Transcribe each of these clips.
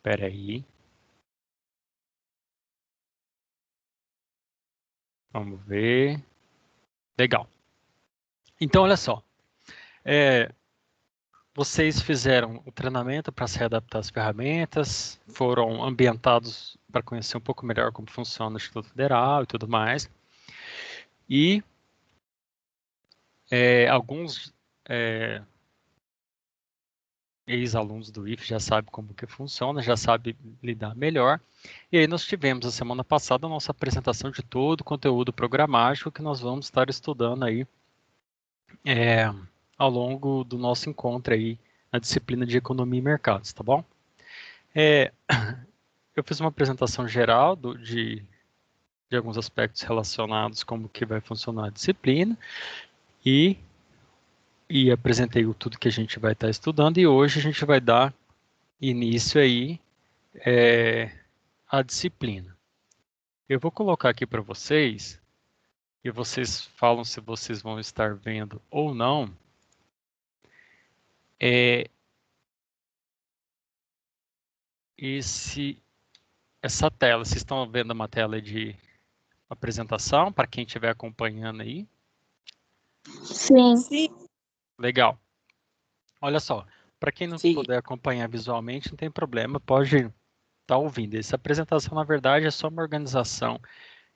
Espera aí. Vamos ver. Legal. Então, olha só. Vocês fizeram o treinamento para se readaptar às ferramentas, foram ambientados para conhecer um pouco melhor como funciona o Instituto Federal e tudo mais. E alguns ex-alunos do IF já sabem como que funciona, já sabem lidar melhor. E aí nós tivemos, a semana passada, a nossa apresentação de todo o conteúdo programático que nós vamos estar estudando aí ao longo do nosso encontro aí na disciplina de Economia e Mercados, tá bom? Eu fiz uma apresentação geral de alguns aspectos relacionados como que vai funcionar a disciplina e apresentei tudo que a gente vai estar estudando e hoje a gente vai dar início aí à disciplina. Eu vou colocar aqui para vocês e vocês falam se vocês vão estar vendo ou não. Essa tela, vocês estão vendo uma tela de apresentação para quem estiver acompanhando aí? Sim. Sim. Legal. Olha só, para quem não puder acompanhar visualmente, não tem problema, pode estar ouvindo. Essa apresentação, na verdade, é só uma organização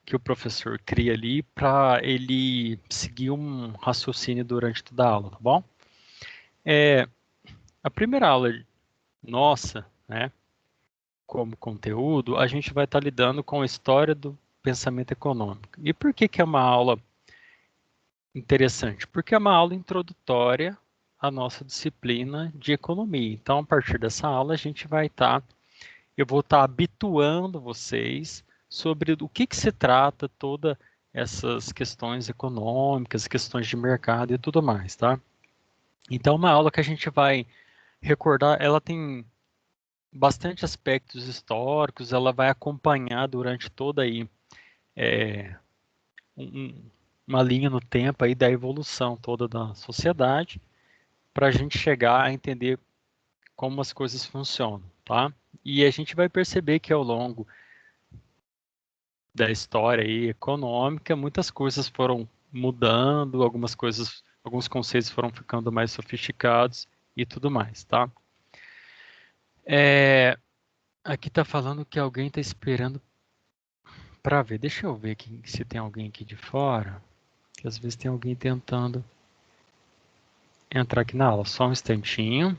que o professor cria ali para ele seguir um raciocínio durante toda a aula, tá bom? A primeira aula nossa, né, como conteúdo, a gente vai estar lidando com a história do pensamento econômico. E por que que é uma aula interessante? Porque é uma aula introdutória à nossa disciplina de economia. Então, a partir dessa aula, a gente vai eu vou estar habituando vocês sobre o que se trata todas essas questões econômicas, questões de mercado e tudo mais, tá? Então, uma aula que a gente vai recordar, ela tem bastante aspectos históricos, ela vai acompanhar durante toda aí uma linha no tempo aí da evolução toda da sociedade, para a gente chegar a entender como as coisas funcionam, tá? E a gente vai perceber que ao longo da história aí econômica, muitas coisas foram mudando, alguns conceitos foram ficando mais sofisticados e tudo mais, tá? Aqui está falando que alguém está esperando para ver. Deixa eu ver aqui, se tem alguém aqui de fora, que às vezes tem alguém tentando entrar aqui na aula. Só um instantinho.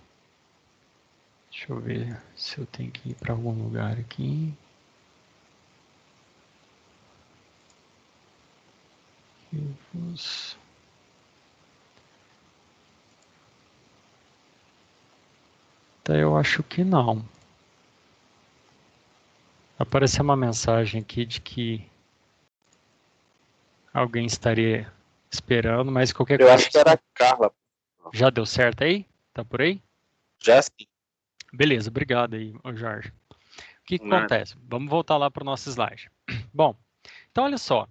Deixa eu ver se eu tenho que ir para algum lugar aqui. Tá, eu acho que não. Apareceu uma mensagem aqui de que alguém estaria esperando, mas qualquer coisa... Eu acho que era a Carla. Já deu certo aí? Tá por aí? Já sim. Beleza, obrigado aí, Jorge. O que acontece? Vamos voltar lá para o nosso slide. Bom, então olha só.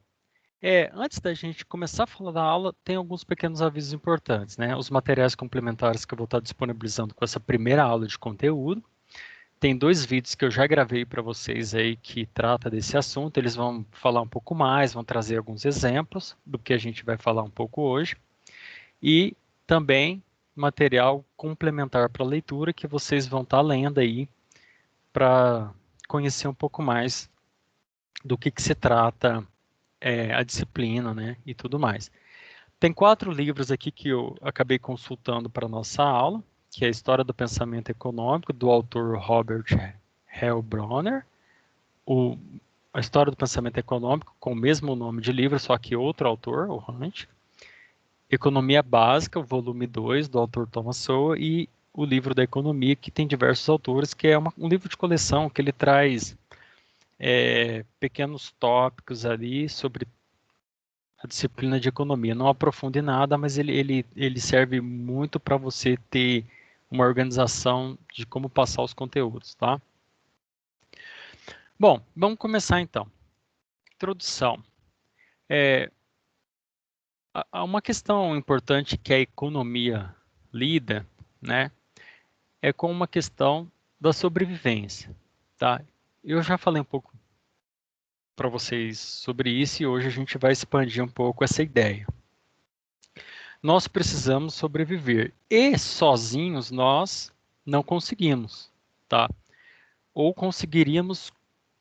Antes da gente começar a falar da aula, tem alguns pequenos avisos importantes, né? Os materiais complementares que eu vou estar disponibilizando com essa primeira aula de conteúdo. Tem 2 vídeos que eu já gravei para vocês aí que trata desse assunto. Eles vão falar um pouco mais, vão trazer alguns exemplos do que a gente vai falar um pouco hoje. E também material complementar para leitura que vocês vão estar lendo aí para conhecer um pouco mais do que se trata a disciplina, né, e tudo mais. Tem 4 livros aqui que eu acabei consultando para a nossa aula, que é a História do Pensamento Econômico, do autor Robert Heilbronner, a História do Pensamento Econômico, com o mesmo nome de livro, só que outro autor, o Hunt, Economia Básica, o volume 2, do autor Thomas Sowell, e o livro da Economia, que tem diversos autores, que é um livro de coleção que ele traz pequenos tópicos ali sobre a disciplina de economia. Não aprofunde nada, mas ele serve muito para você ter uma organização de como passar os conteúdos, tá? Bom, vamos começar então. Introdução. Há uma questão importante que a economia lida, né, é com uma questão da sobrevivência. tá? Eu já falei um pouco para vocês sobre isso e hoje a gente vai expandir um pouco essa ideia. Nós precisamos sobreviver e sozinhos nós não conseguimos, tá? Ou conseguiríamos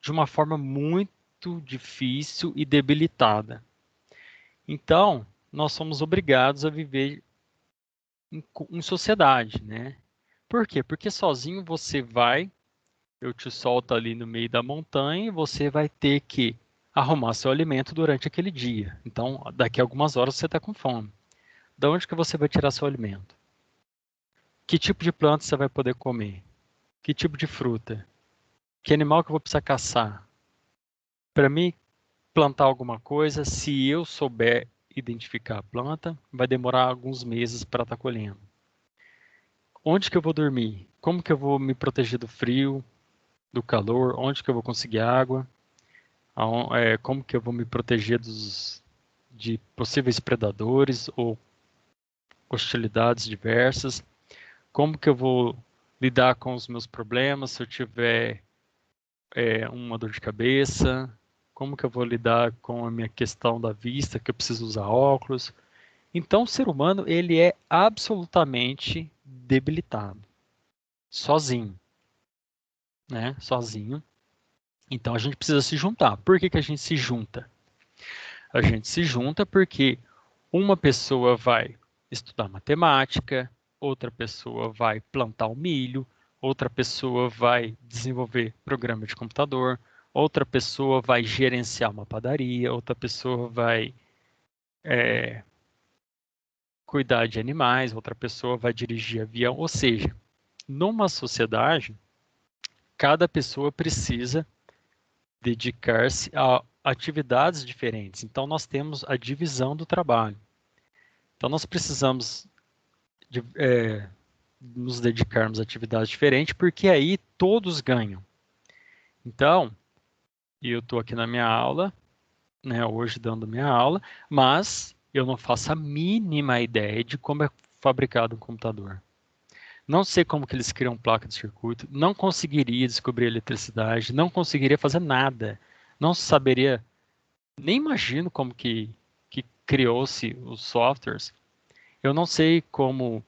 de uma forma muito difícil e debilitada. Então, nós somos obrigados a viver em sociedade, né? Por quê? Porque sozinho eu te solto ali no meio da montanha e você vai ter que arrumar seu alimento durante aquele dia. Então, daqui a algumas horas você está com fome. De onde que você vai tirar seu alimento? Que tipo de planta você vai poder comer? Que tipo de fruta? Que animal que eu vou precisar caçar? Para mim plantar alguma coisa, se eu souber identificar a planta, vai demorar alguns meses para estar colhendo. Onde que eu vou dormir? Como que eu vou me proteger do frio, do calor? Onde que eu vou conseguir água? Como que eu vou me proteger de possíveis predadores ou hostilidades diversas? Como que eu vou lidar com os meus problemas se eu tiver uma dor de cabeça? Como que eu vou lidar com a minha questão da vista, que eu preciso usar óculos? Então, o ser humano, ele é absolutamente debilitado, sozinho, né? Sozinho. Então, a gente precisa se juntar. Por que que a gente se junta? A gente se junta porque uma pessoa vai estudar matemática, outra pessoa vai plantar o milho, outra pessoa vai desenvolver programa de computador, outra pessoa vai gerenciar uma padaria, outra pessoa vai cuidar de animais, outra pessoa vai dirigir avião. Ou seja, numa sociedade, cada pessoa precisa dedicar-se a atividades diferentes. Então, nós temos a divisão do trabalho. Então, nós precisamos nos dedicarmos a atividades diferentes, porque aí todos ganham. Então, eu estou aqui na minha aula, né, hoje dando minha aula, mas eu não faço a mínima ideia de como é fabricado um computador. Não sei como que eles criam placa de circuito, não conseguiria descobrir eletricidade, não conseguiria fazer nada, não saberia, nem imagino como que criou-se os softwares. Eu não sei como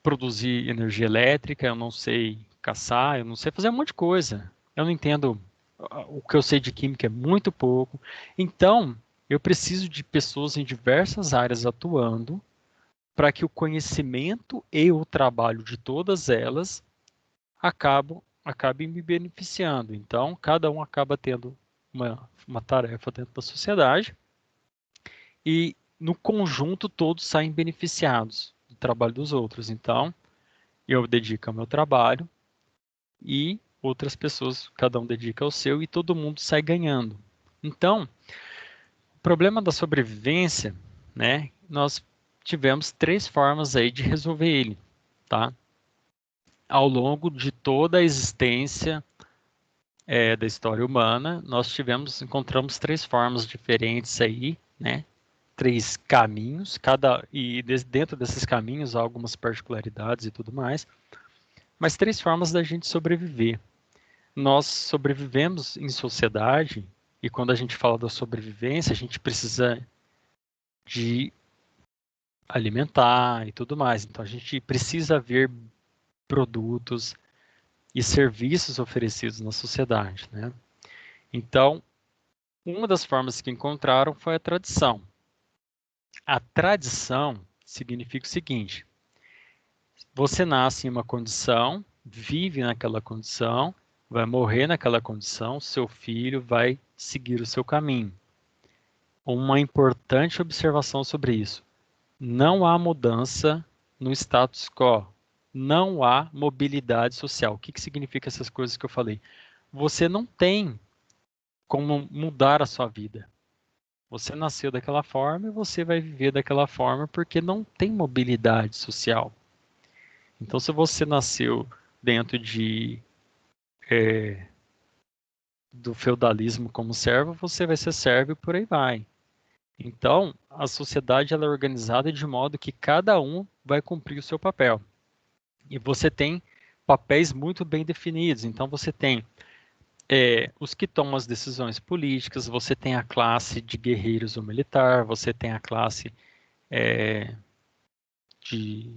produzir energia elétrica, eu não sei caçar, eu não sei fazer um monte de coisa. Eu não entendo, o que eu sei de química é muito pouco. Então, eu preciso de pessoas em diversas áreas atuando para que o conhecimento e o trabalho de todas elas acabem me beneficiando. Então, cada um acaba tendo uma tarefa dentro da sociedade e, no conjunto, todos saem beneficiados do trabalho dos outros. Então, eu dedico ao meu trabalho e outras pessoas, cada um dedica ao seu e todo mundo sai ganhando. Então, o problema da sobrevivência, né? Nós tivemos 3 formas aí de resolver ele, tá? Ao longo de toda a existência da história humana, encontramos 3 formas diferentes aí, né? 3 caminhos, dentro desses caminhos há algumas particularidades e tudo mais, mas 3 formas da gente sobreviver. Nós sobrevivemos em sociedade e quando a gente fala da sobrevivência, a gente precisa de alimentar e tudo mais. Então a gente precisa ver produtos e serviços oferecidos na sociedade, né? Então, uma das formas que encontraram foi a tradição. A tradição significa o seguinte: você nasce em uma condição, vive naquela condição, vai morrer naquela condição, seu filho vai seguir o seu caminho. Uma importante observação sobre isso: não há mudança no status quo, não há mobilidade social. O que significa essas coisas que eu falei? Você não tem como mudar a sua vida. Você nasceu daquela forma e você vai viver daquela forma porque não tem mobilidade social. Então, se você nasceu dentro do feudalismo como servo, você vai ser servo e por aí vai. Então, a sociedade ela é organizada de modo que cada um vai cumprir o seu papel. E você tem papéis muito bem definidos. Então, você tem os que tomam as decisões políticas, você tem a classe de guerreiros ou militar, você tem a classe de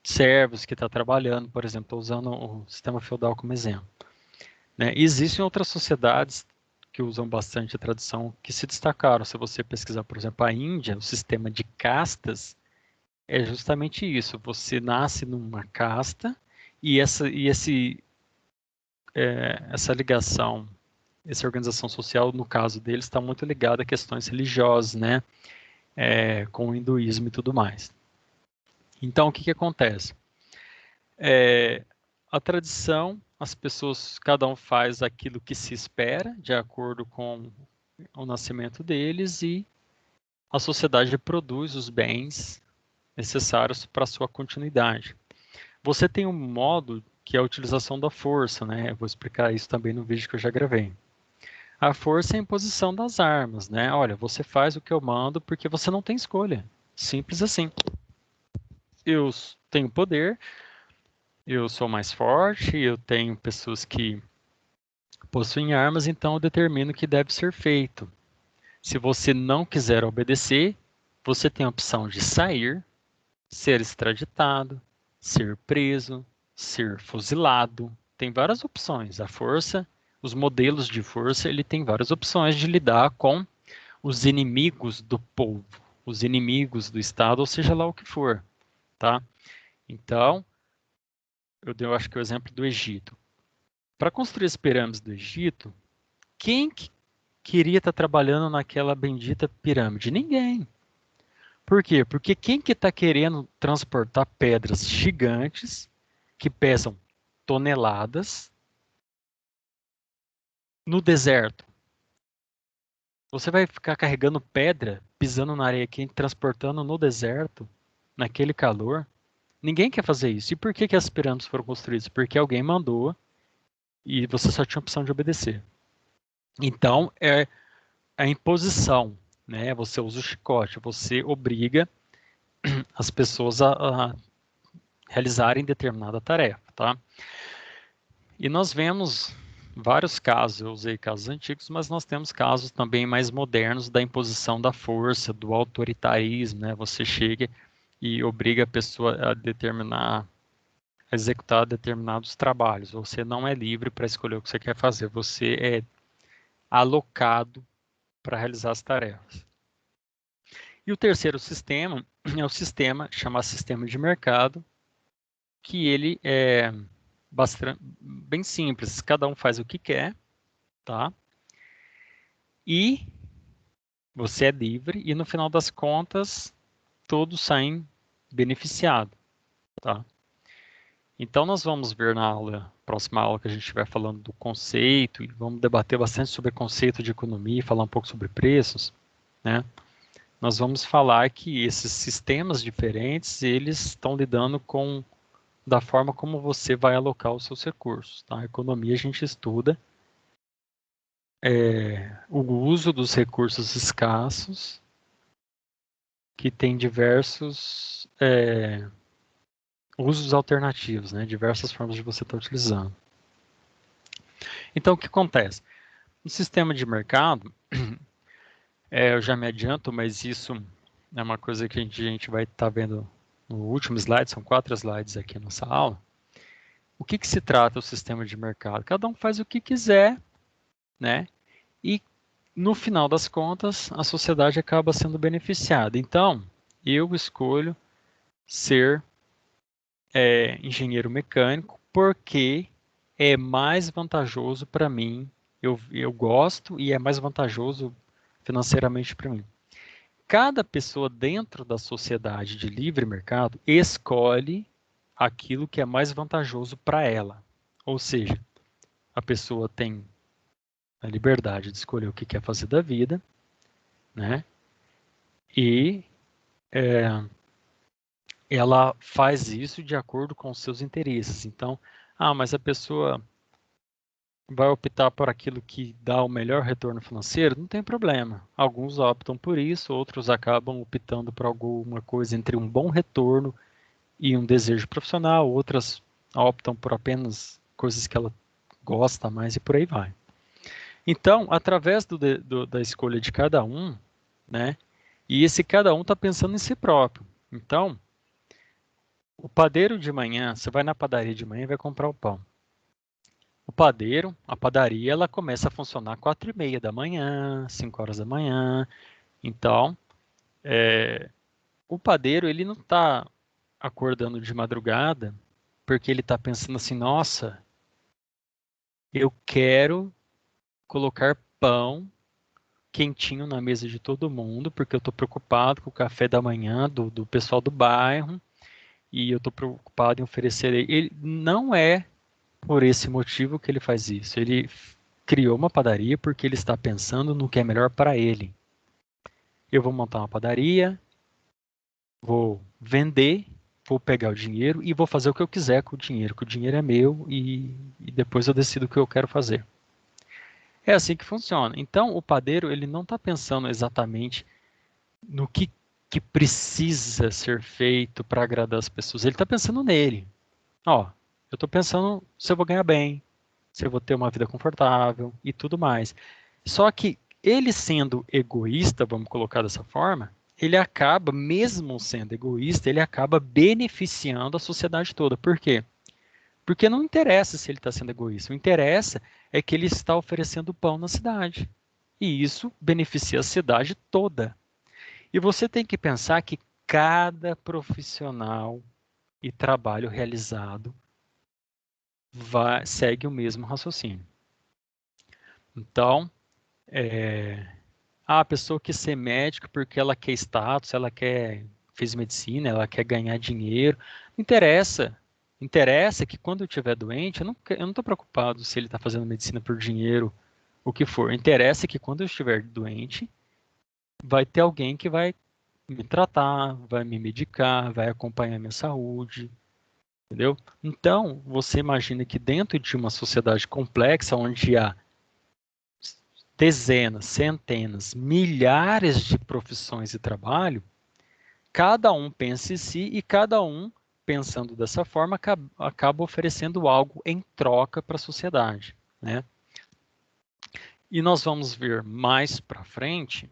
servos que está trabalhando, por exemplo, estou usando o sistema feudal como exemplo. Né? Existem outras sociedades que usam bastante a tradição que se destacaram. Se você pesquisar, por exemplo, a Índia, o sistema de castas é justamente isso. Você nasce numa casta e essa ligação, essa organização social, no caso deles, está muito ligada a questões religiosas, né? Com o hinduísmo e tudo mais. Então, o que acontece? A tradição, as pessoas, cada um faz aquilo que se espera, de acordo com o nascimento deles, e a sociedade produz os bens necessários para a sua continuidade. Você tem um modo que é a utilização da força, né? Eu vou explicar isso também no vídeo que eu já gravei. A força é a imposição das armas, né? Olha, você faz o que eu mando porque você não tem escolha. Simples assim. Eu tenho poder, eu sou mais forte, eu tenho pessoas que possuem armas, então eu determino o que deve ser feito. Se você não quiser obedecer, você tem a opção de sair, ser extraditado, ser preso, ser fuzilado. Tem várias opções. A força, os modelos de força, ele tem várias opções de lidar com os inimigos do povo, os inimigos do Estado, ou seja lá o que for, tá? Então, eu acho que o exemplo do Egito. Para construir as pirâmides do Egito, quem queria estar trabalhando naquela bendita pirâmide? Ninguém. Por quê? Porque quem que está querendo transportar pedras gigantes que pesam toneladas no deserto? Você vai ficar carregando pedra, pisando na areia quente, transportando no deserto, naquele calor? Ninguém quer fazer isso. E por que as pirâmides foram construídas? Porque alguém mandou e você só tinha a opção de obedecer. Então, é a imposição, né? Você usa o chicote, você obriga as pessoas a realizarem determinada tarefa, tá? E nós vemos vários casos, eu usei casos antigos, mas nós temos casos também mais modernos da imposição da força, do autoritarismo, né? Você chega e obriga a pessoa a executar determinados trabalhos. Você não é livre para escolher o que você quer fazer, você é alocado para realizar as tarefas. E o terceiro sistema é o sistema chamado sistema de mercado, que ele é bem simples. Cada um faz o que quer, tá? E você é livre e no final das contas todos saem beneficiados, tá? Então nós vamos ver na próxima aula que a gente estiver falando do conceito e vamos debater bastante sobre conceito de economia, falar um pouco sobre preços, né? Nós vamos falar que esses sistemas diferentes, eles estão lidando com da forma como você vai alocar os seus recursos, tá? A economia a gente estuda o uso dos recursos escassos, que tem diversos usos alternativos, né? Diversas formas de você estar utilizando. Então, o que acontece? No sistema de mercado, eu já me adianto, mas isso é uma coisa que a gente vai estar vendo no último slide, são 4 slides aqui nessa aula. O que se trata o sistema de mercado? Cada um faz o que quiser, né? E no final das contas, a sociedade acaba sendo beneficiada. Então, eu escolho ser engenheiro mecânico porque é mais vantajoso para mim. Eu gosto e é mais vantajoso financeiramente para mim. Cada pessoa dentro da sociedade de livre mercado escolhe aquilo que é mais vantajoso para ela. Ou seja, a pessoa tem a liberdade de escolher o que quer fazer da vida, né? E ela faz isso de acordo com os seus interesses. Então, mas a pessoa vai optar por aquilo que dá o melhor retorno financeiro? Não tem problema. Alguns optam por isso, outros acabam optando por alguma coisa entre um bom retorno e um desejo profissional, outras optam por apenas coisas que ela gosta mais e por aí vai. Então, através da escolha de cada um, né? E esse cada um está pensando em si próprio. Então, o padeiro de manhã, você vai na padaria de manhã e vai comprar o pão. O padeiro, a padaria, ela começa a funcionar 4h30 da manhã, 5 horas da manhã. Então, o padeiro, ele não está acordando de madrugada porque ele está pensando assim, nossa, eu quero colocar pão quentinho na mesa de todo mundo, porque eu estou preocupado com o café da manhã do pessoal do bairro e eu estou preocupado em oferecer. Ele não é por esse motivo que ele faz isso. Ele criou uma padaria porque ele está pensando no que é melhor para ele. Eu vou montar uma padaria, vou vender, vou pegar o dinheiro e vou fazer o que eu quiser com o dinheiro, que o dinheiro é meu e depois eu decido o que eu quero fazer. É assim que funciona. Então, o padeiro ele não está pensando exatamente no que precisa ser feito para agradar as pessoas. Ele está pensando nele. Ó, eu estou pensando se eu vou ganhar bem, se eu vou ter uma vida confortável e tudo mais. Só que ele sendo egoísta, vamos colocar dessa forma, ele acaba, mesmo sendo egoísta, ele acaba beneficiando a sociedade toda. Por quê? Porque não interessa se ele está sendo egoísta. O que interessa é que ele está oferecendo pão na cidade. E isso beneficia a cidade toda. E você tem que pensar que cada profissional e trabalho realizado segue o mesmo raciocínio. Então, a pessoa quer ser médica porque ela quer status, fez medicina, ela quer ganhar dinheiro. Não interessa. Interessa que quando eu estiver doente, eu não estou preocupado se ele está fazendo medicina por dinheiro, o que for. Interessa que quando eu estiver doente, vai ter alguém que vai me tratar, vai me medicar, vai acompanhar minha saúde, entendeu? Então, você imagina que dentro de uma sociedade complexa, onde há dezenas, centenas, milhares de profissões e trabalho, cada um pensa em si e cada um, pensando dessa forma, acaba oferecendo algo em troca para a sociedade, né? E nós vamos ver mais para frente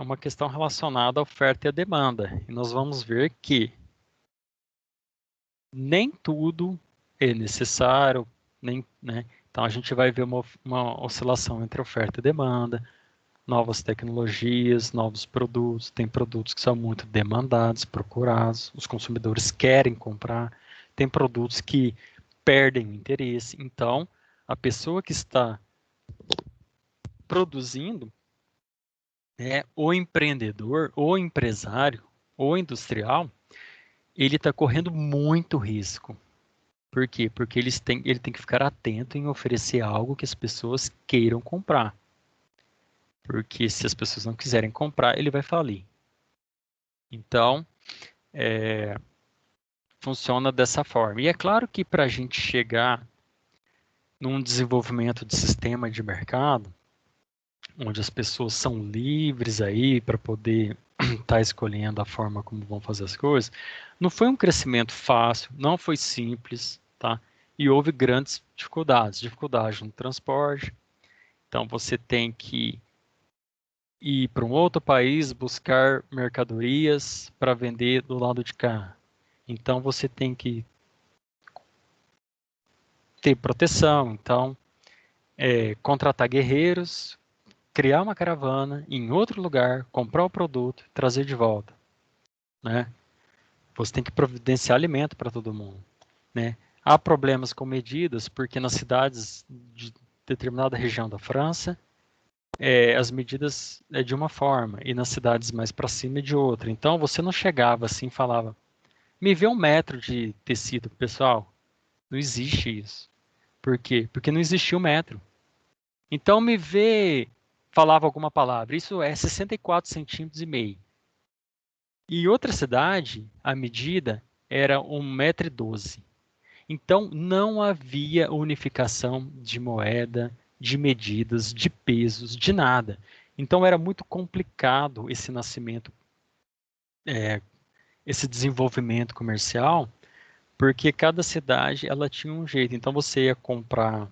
uma questão relacionada à oferta e à demanda. E nós vamos ver que nem tudo é necessário, né? Então a gente vai ver uma oscilação entre oferta e demanda, novas tecnologias, novos produtos. Tem produtos que são muito demandados, procurados, os consumidores querem comprar. Tem produtos que perdem o interesse. Então, a pessoa que está produzindo, o empreendedor, o empresário, o industrial, ele está correndo muito risco. Por quê? Porque ele tem que ficar atento em oferecer algo que as pessoas queiram comprar. Porque se as pessoas não quiserem comprar, ele vai falir. Então, funciona dessa forma. E é claro que para a gente chegar num desenvolvimento de sistema de mercado, onde as pessoas são livres aí para poder estar escolhendo a forma como vão fazer as coisas, não foi um crescimento fácil, não foi simples, tá? E houve grandes dificuldades no transporte. Então você tem que ir para um outro país buscar mercadorias para vender do lado de cá. Então você tem que ter proteção, então contratar guerreiros, criar uma caravana em outro lugar, comprar o produto, trazer de volta, né? Você tem que providenciar alimento para todo mundo, né? Há problemas com medidas porque nas cidades de determinada região da França as medidas é de uma forma e nas cidades mais para cima é de outra. Então você não chegava assim e falava, me vê 1 metro de tecido, pessoal. Não existe isso. Por quê? Porque não existia 1 metro. Então me vê, falava alguma palavra. Isso é 64 centímetros e meio. E em outra cidade, a medida era 1,12 m. Então não havia unificação de moeda, de medidas, de pesos, de nada. Então era muito complicado esse nascimento, esse desenvolvimento comercial, porque cada cidade ela tinha um jeito. Então você ia comprar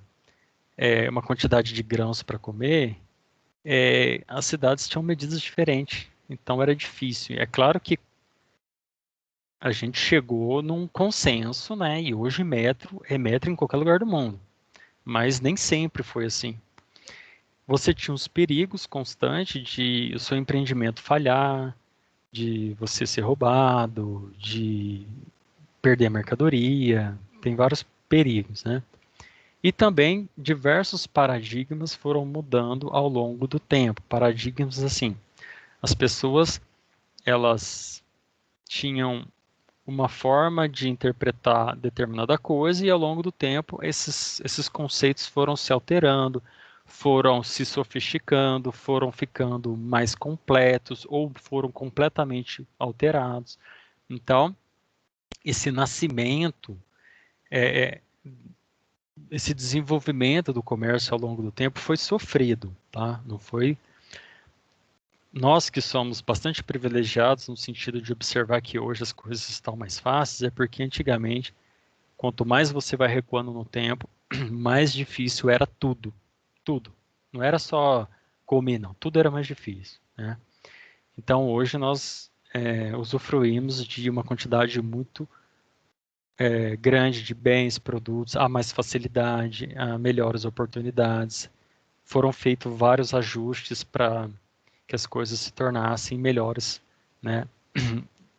uma quantidade de grãos para comer, as cidades tinham medidas diferentes. Então era difícil. É claro que a gente chegou num consenso, né? E hoje metro é metro em qualquer lugar do mundo. Mas nem sempre foi assim. Você tinha os perigos constantes de o seu empreendimento falhar, de você ser roubado, de perder a mercadoria. Tem vários perigos, né? E também diversos paradigmas foram mudando ao longo do tempo. Paradigmas assim, as pessoas elas tinham uma forma de interpretar determinada coisa e ao longo do tempo esses conceitos foram se alterando, foram se sofisticando, foram ficando mais completos ou foram completamente alterados. Então, esse nascimento, esse desenvolvimento do comércio ao longo do tempo foi sofrido, tá? Não foi nós que somos bastante privilegiados no sentido de observar que hoje as coisas estão mais fáceis, é porque antigamente, quanto mais você vai recuando no tempo, mais difícil era tudo. Tudo. Não era só comer, não. Tudo era mais difícil, né? Então, hoje nós usufruímos de uma quantidade muito grande de bens, produtos, há mais facilidade, há melhores oportunidades. Foram feitos vários ajustes para que as coisas se tornassem melhores, né?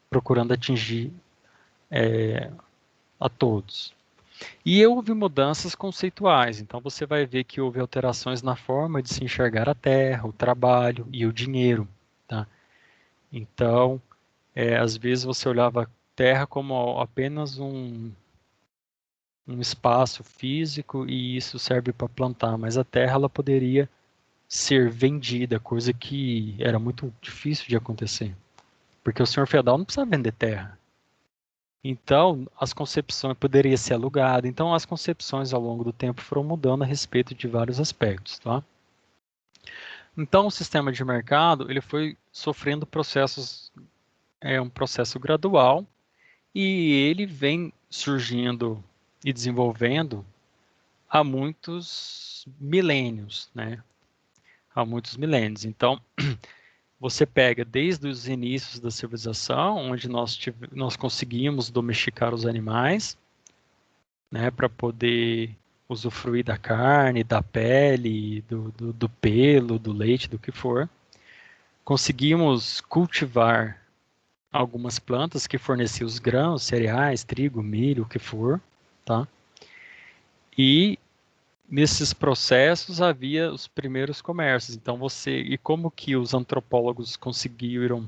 Procurando atingir a todos. E houve mudanças conceituais, então você vai ver que houve alterações na forma de se enxergar a terra, o trabalho e o dinheiro. Tá? Então, às vezes você olhava a terra como apenas um espaço físico e isso serve para plantar, mas a terra ela poderia ser vendida, coisa que era muito difícil de acontecer, porque o senhor feudal não precisava vender terra. Então, as concepções poderia ser alugado. Então, as concepções ao longo do tempo foram mudando a respeito de vários aspectos, tá? Então, o sistema de mercado ele foi sofrendo processos, um processo gradual, e ele vem surgindo e desenvolvendo há muitos milênios, né? Há muitos milênios. Então, você pega desde os inícios da civilização, onde nós conseguimos domesticar os animais, né, para poder usufruir da carne, da pele, do pelo, do leite, do que for. Conseguimos cultivar algumas plantas que forneciam os grãos, cereais, trigo, milho, o que for, tá? E nesses processos havia os primeiros comércios. Então e como que os antropólogos conseguiram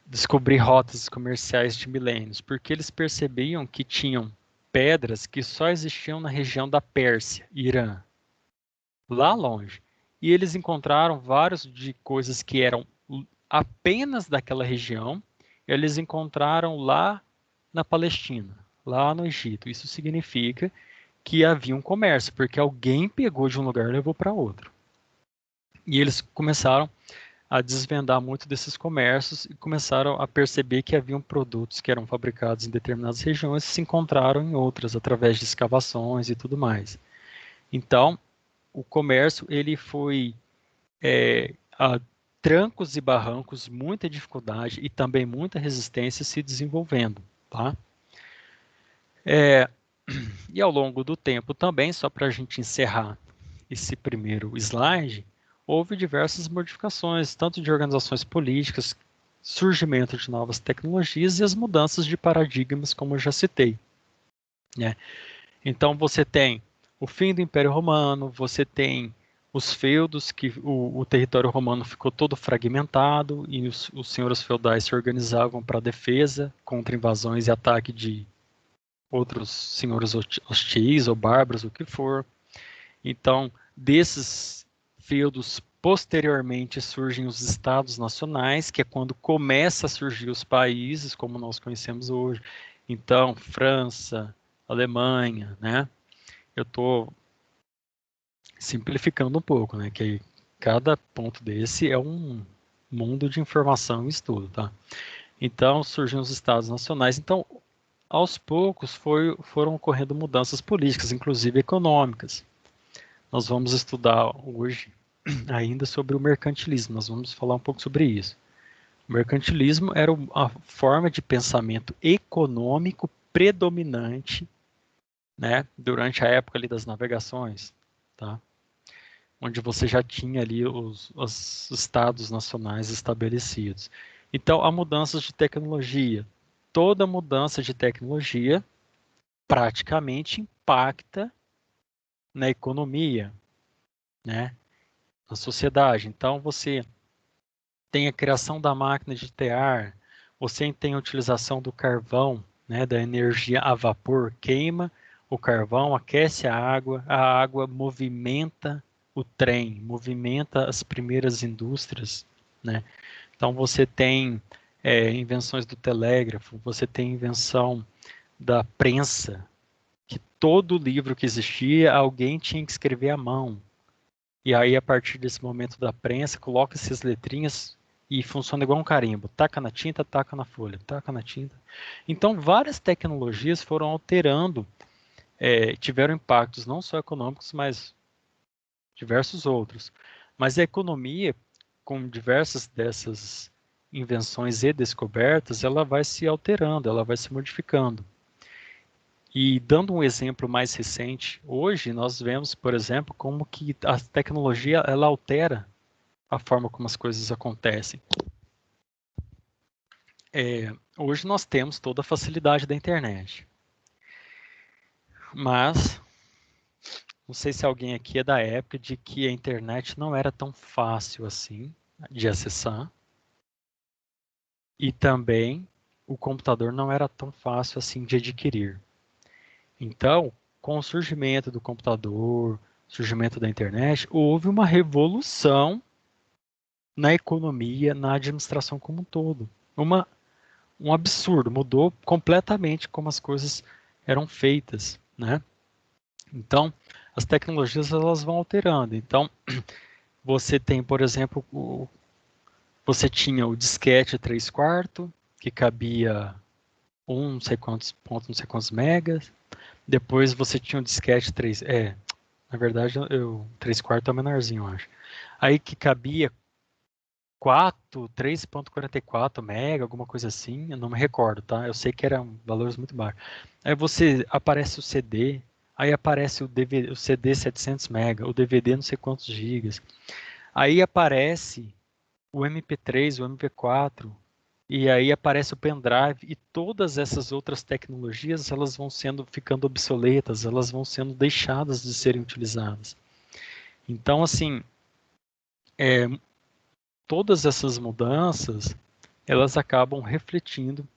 descobrir rotas comerciais de milênios? Porque eles percebiam que tinham pedras que só existiam na região da Pérsia, Irã, lá longe. E eles encontraram várias de coisas que eram apenas daquela região, eles encontraram lá na Palestina, lá no Egito. Isso significa que havia um comércio, porque alguém pegou de um lugar e levou para outro. E eles começaram a desvendar muito desses comércios e começaram a perceber que haviam produtos que eram fabricados em determinadas regiões e se encontraram em outras, através de escavações e tudo mais. Então, o comércio ele foi a trancos e barrancos, muita dificuldade e também muita resistência se desenvolvendo, tá? E ao longo do tempo também, só para a gente encerrar esse primeiro slide, houve diversas modificações, tanto de organizações políticas, surgimento de novas tecnologias e as mudanças de paradigmas, como eu já citei, né? Então você tem o fim do Império Romano, você tem os feudos, que o território romano ficou todo fragmentado e os senhores feudais se organizavam para defesa contra invasões e ataque de outros senhores hostis ou bárbaros, o que for. Então, desses feudos, posteriormente surgem os estados nacionais, que é quando começa a surgir os países como nós conhecemos hoje. Então, França, Alemanha, né? Eu estou simplificando um pouco, né? Que cada ponto desse é um mundo de informação e estudo, tá? Então, surgem os estados nacionais. Então, aos poucos foram ocorrendo mudanças políticas, inclusive econômicas. Nós vamos estudar hoje ainda sobre o mercantilismo, nós vamos falar um pouco sobre isso. O mercantilismo era a forma de pensamento econômico predominante, né, durante a época ali das navegações, tá? Onde você já tinha ali os estados nacionais estabelecidos. Então, há mudanças de tecnologia. Toda mudança de tecnologia praticamente impacta na economia, né, na sociedade. Então, você tem a criação da máquina de tear, você tem a utilização do carvão, né, da energia a vapor, queima o carvão, aquece a água movimenta o trem, movimenta as primeiras indústrias, né? Então você tem invenções do telégrafo, você tem invenção da prensa, que todo livro que existia, alguém tinha que escrever à mão. E aí, a partir desse momento da prensa, coloca essas letrinhas e funciona igual um carimbo. Taca na tinta, taca na folha, taca na tinta. Então, várias tecnologias foram alterando, tiveram impactos não só econômicos, mas diversos outros. Mas a economia, com diversas dessas invenções e descobertas, ela vai se alterando, ela vai se modificando. E dando um exemplo mais recente, hoje nós vemos, por exemplo, como que a tecnologia ela altera a forma como as coisas acontecem. Hoje nós temos toda a facilidade da internet. Mas não sei se alguém aqui é da época de que a internet não era tão fácil assim de acessar. E também o computador não era tão fácil assim de adquirir. Então, com o surgimento do computador, surgimento da internet, houve uma revolução na economia, na administração como um todo. Um absurdo, mudou completamente como as coisas eram feitas, né? Então, as tecnologias elas vão alterando. Então, você tem, por exemplo, você tinha o disquete 3/4, que cabia não sei quantos pontos, não sei quantos megas. Depois você tinha o disquete 3, na verdade, 3/4 é o menorzinho, eu acho. Aí que cabia 3.44 mega, alguma coisa assim, eu não me recordo, tá? Eu sei que eram valores muito baixos. Aí aparece o CD, aí aparece o DVD, o CD 700 mega, o DVD não sei quantos gigas. Aí aparece o MP3, o MP4, e aí aparece o pendrive, e todas essas outras tecnologias, elas vão ficando obsoletas, elas vão sendo deixadas de serem utilizadas. Então, assim, todas essas mudanças, elas acabam refletindo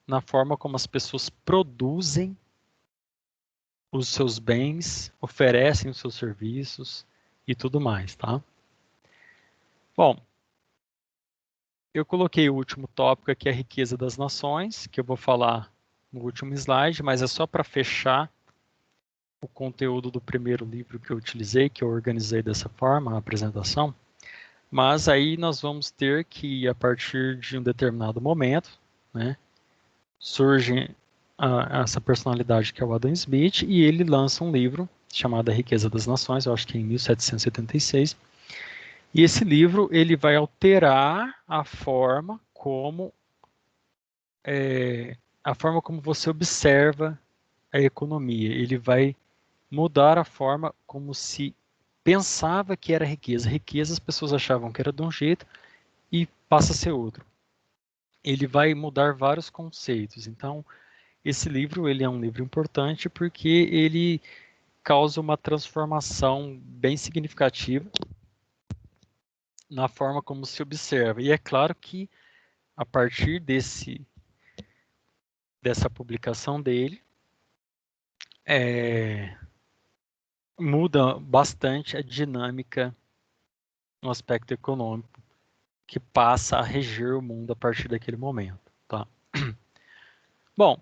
na forma como as pessoas produzem os seus bens, oferecem os seus serviços e tudo mais, tá? Bom, eu coloquei o último tópico aqui, a riqueza das nações, que eu vou falar no último slide, mas é só para fechar o conteúdo do primeiro livro que eu utilizei, que eu organizei dessa forma, a apresentação. Mas aí nós vamos ter que, a partir de um determinado momento, né, surge essa personalidade que é o Adam Smith, e ele lança um livro chamado A Riqueza das Nações, eu acho que é em 1776. E esse livro ele vai alterar a forma como você observa a economia. Ele vai mudar a forma como se pensava que era riqueza. Riqueza as pessoas achavam que era de um jeito e passa a ser outro. Ele vai mudar vários conceitos. Então, esse livro ele é um livro importante porque ele causa uma transformação bem significativa na forma como se observa. E é claro que a partir dessa publicação dele, muda bastante a dinâmica no aspecto econômico que passa a reger o mundo a partir daquele momento. Tá? Bom,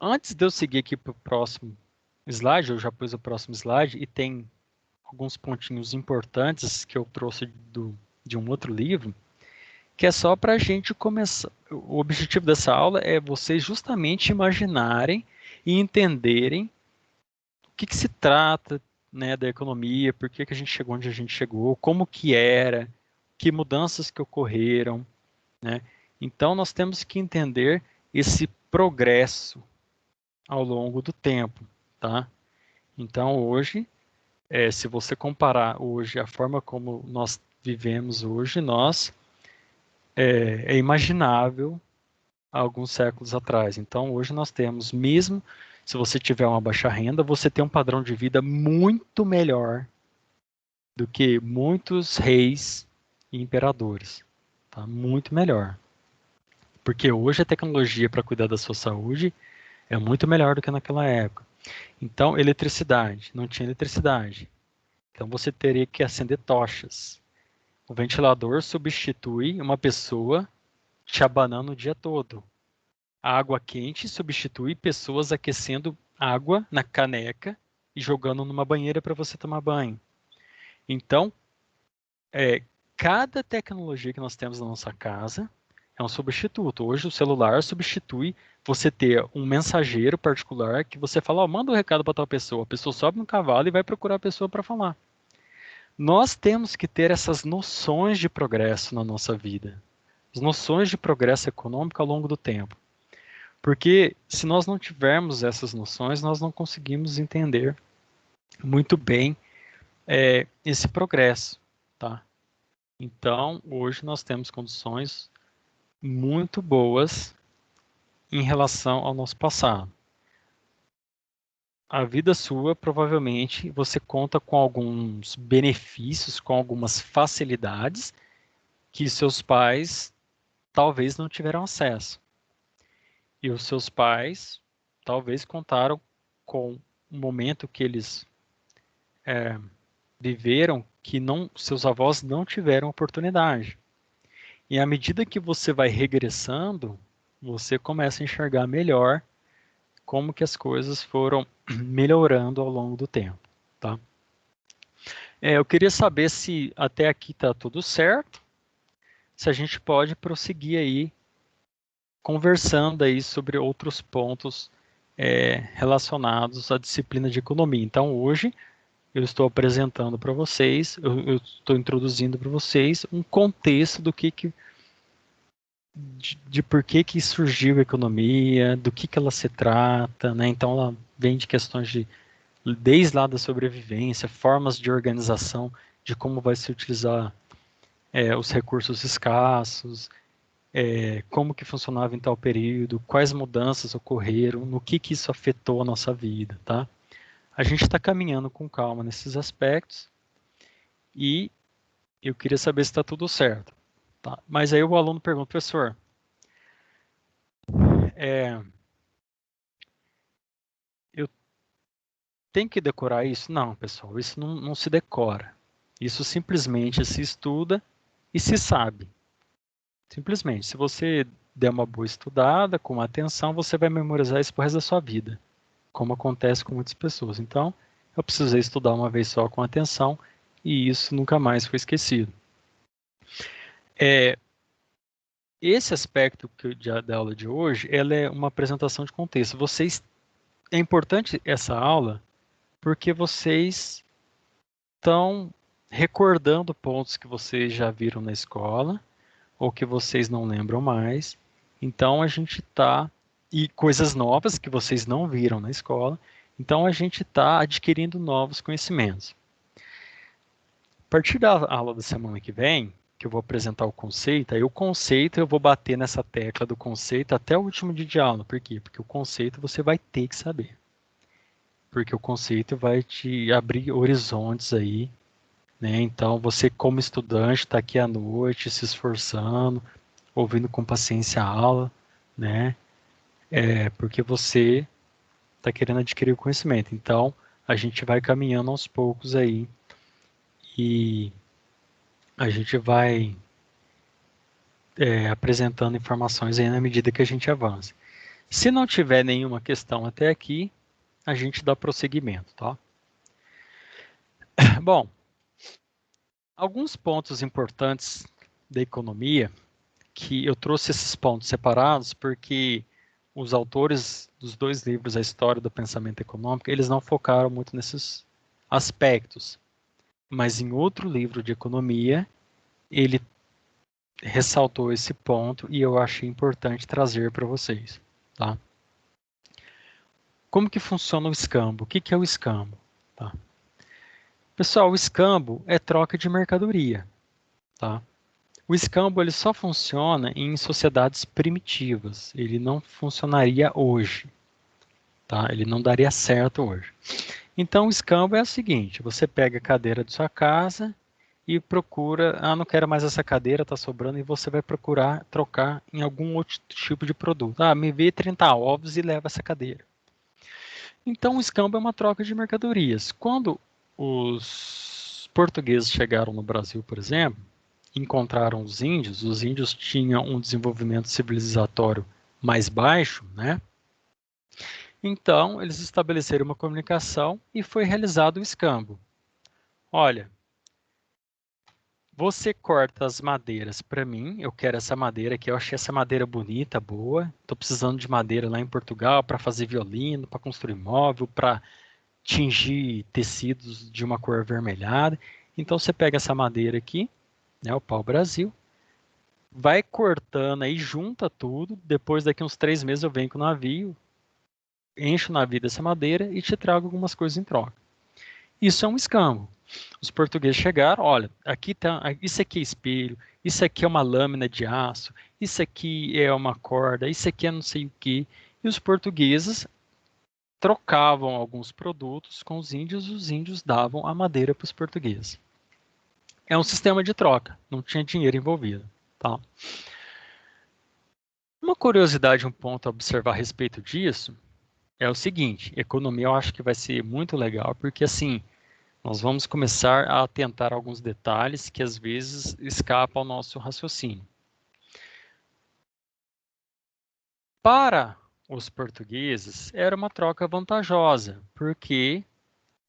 antes de eu seguir aqui para o próximo slide, eu já pus o próximo slide e tem alguns pontinhos importantes que eu trouxe de um outro livro, que é só para a gente começar. O objetivo dessa aula é vocês justamente imaginarem e entenderem o que se trata, né, da economia, por que a gente chegou onde a gente chegou, como que era, que mudanças que ocorreram, né? Então nós temos que entender esse progresso ao longo do tempo, tá? Então hoje, se você comparar hoje a forma como nós vivemos hoje, é imaginável há alguns séculos atrás. Então hoje nós temos, mesmo se você tiver uma baixa renda, você tem um padrão de vida muito melhor do que muitos reis e imperadores, tá? Muito melhor. Porque hoje a tecnologia para cuidar da sua saúde é muito melhor do que naquela época. Então, eletricidade, não tinha eletricidade. Então você teria que acender tochas. O ventilador substitui uma pessoa te abanando o dia todo. A água quente substitui pessoas aquecendo água na caneca e jogando numa banheira para você tomar banho. Então, cada tecnologia que nós temos na nossa casa é um substituto. Hoje o celular substitui você ter um mensageiro particular que você fala, manda um recado para tal pessoa. A pessoa sobe no cavalo e vai procurar a pessoa para falar. Nós temos que ter essas noções de progresso na nossa vida. As noções de progresso econômico ao longo do tempo. Porque se nós não tivermos essas noções, nós não conseguimos entender muito bem esse progresso, tá? Então, hoje nós temos condições muito boas em relação ao nosso passado. A vida sua, provavelmente, você conta com alguns benefícios, com algumas facilidades que seus pais talvez não tiveram acesso. E os seus pais talvez contaram com um momento que eles viveram que seus avós não tiveram oportunidade. E à medida que você vai regressando, você começa a enxergar melhor como que as coisas foram melhorando ao longo do tempo, tá? Eu queria saber se até aqui está tudo certo, se a gente pode prosseguir aí conversando aí sobre outros pontos relacionados à disciplina de economia. Então hoje eu estou apresentando para vocês, eu estou introduzindo para vocês um contexto do de por que surgiu a economia, do que ela se trata, né? Então ela vem de questões desde lá da sobrevivência, formas de organização, de como vai se utilizar os recursos escassos, como que funcionava em tal período, quais mudanças ocorreram, no que isso afetou a nossa vida, tá? A gente está caminhando com calma nesses aspectos e eu queria saber se está tudo certo. Tá? Mas aí o aluno pergunta, professor, eu tenho que decorar isso? Não, pessoal, isso não se decora. Isso simplesmente se estuda e se sabe. Simplesmente, se você der uma boa estudada, com atenção, você vai memorizar isso pro resto da sua vida, como acontece com muitas pessoas. Então, eu precisei estudar uma vez só com atenção e isso nunca mais foi esquecido. Esse aspecto da aula de hoje, ela é uma apresentação de contexto. É importante essa aula porque vocês estão recordando pontos que vocês já viram na escola ou que vocês não lembram mais. Então a gente está e coisas novas que vocês não viram na escola. Então a gente está adquirindo novos conhecimentos. A partir da aula da semana que vem, que eu vou apresentar o conceito, aí o conceito eu vou bater nessa tecla do conceito até o último dia de aula. Por quê? Porque o conceito você vai ter que saber. Porque o conceito vai te abrir horizontes aí, né? Então você como estudante está aqui à noite se esforçando, ouvindo com paciência a aula, né? Porque você está querendo adquirir o conhecimento. Então a gente vai caminhando aos poucos aí e a gente vai apresentando informações aí na medida que a gente avança. Se não tiver nenhuma questão até aqui, a gente dá prosseguimento, tá? Bom, alguns pontos importantes da economia que eu trouxe esses pontos separados porque os autores dos 2 livros, A História do Pensamento Econômico, eles não focaram muito nesses aspectos. Mas em outro livro de economia, ele ressaltou esse ponto e eu achei importante trazer para vocês. Tá? Como que funciona o escambo? O que que é o escambo? Tá? Pessoal, o escambo é troca de mercadoria. Tá? O escambo ele só funciona em sociedades primitivas. Ele não funcionaria hoje. Tá? Ele não daria certo hoje. Então, o escambo é o seguinte: você pega a cadeira de sua casa e procura, não quero mais essa cadeira, está sobrando, e você vai procurar trocar em algum outro tipo de produto. Me vê 30 ovos e leva essa cadeira. Então, o escambo é uma troca de mercadorias. Quando os portugueses chegaram no Brasil, por exemplo, encontraram os índios tinham um desenvolvimento civilizatório mais baixo, né? Então, eles estabeleceram uma comunicação e foi realizado o escambo. Olha, você corta as madeiras para mim, eu quero essa madeira aqui, eu achei essa madeira bonita, boa. Estou precisando de madeira lá em Portugal para fazer violino, para construir móvel, para tingir tecidos de uma cor avermelhada. Então você pega essa madeira aqui, né, o pau-brasil, vai cortando aí, junta tudo. Depois, daqui uns 3 meses, eu venho com o navio, encho o navio dessa madeira e te trago algumas coisas em troca. Isso é um escambo. Os portugueses chegaram, olha, aqui tá, isso aqui é espelho, isso aqui é uma lâmina de aço, isso aqui é uma corda, isso aqui é não sei o que. E os portugueses trocavam alguns produtos com os índios davam a madeira para os portugueses. É um sistema de troca, não tinha dinheiro envolvido. Tá? Uma curiosidade, um ponto a observar a respeito disso é o seguinte: economia eu acho que vai ser muito legal, porque assim, nós vamos começar a atentar alguns detalhes que às vezes escapam ao nosso raciocínio. Para os portugueses, era uma troca vantajosa, porque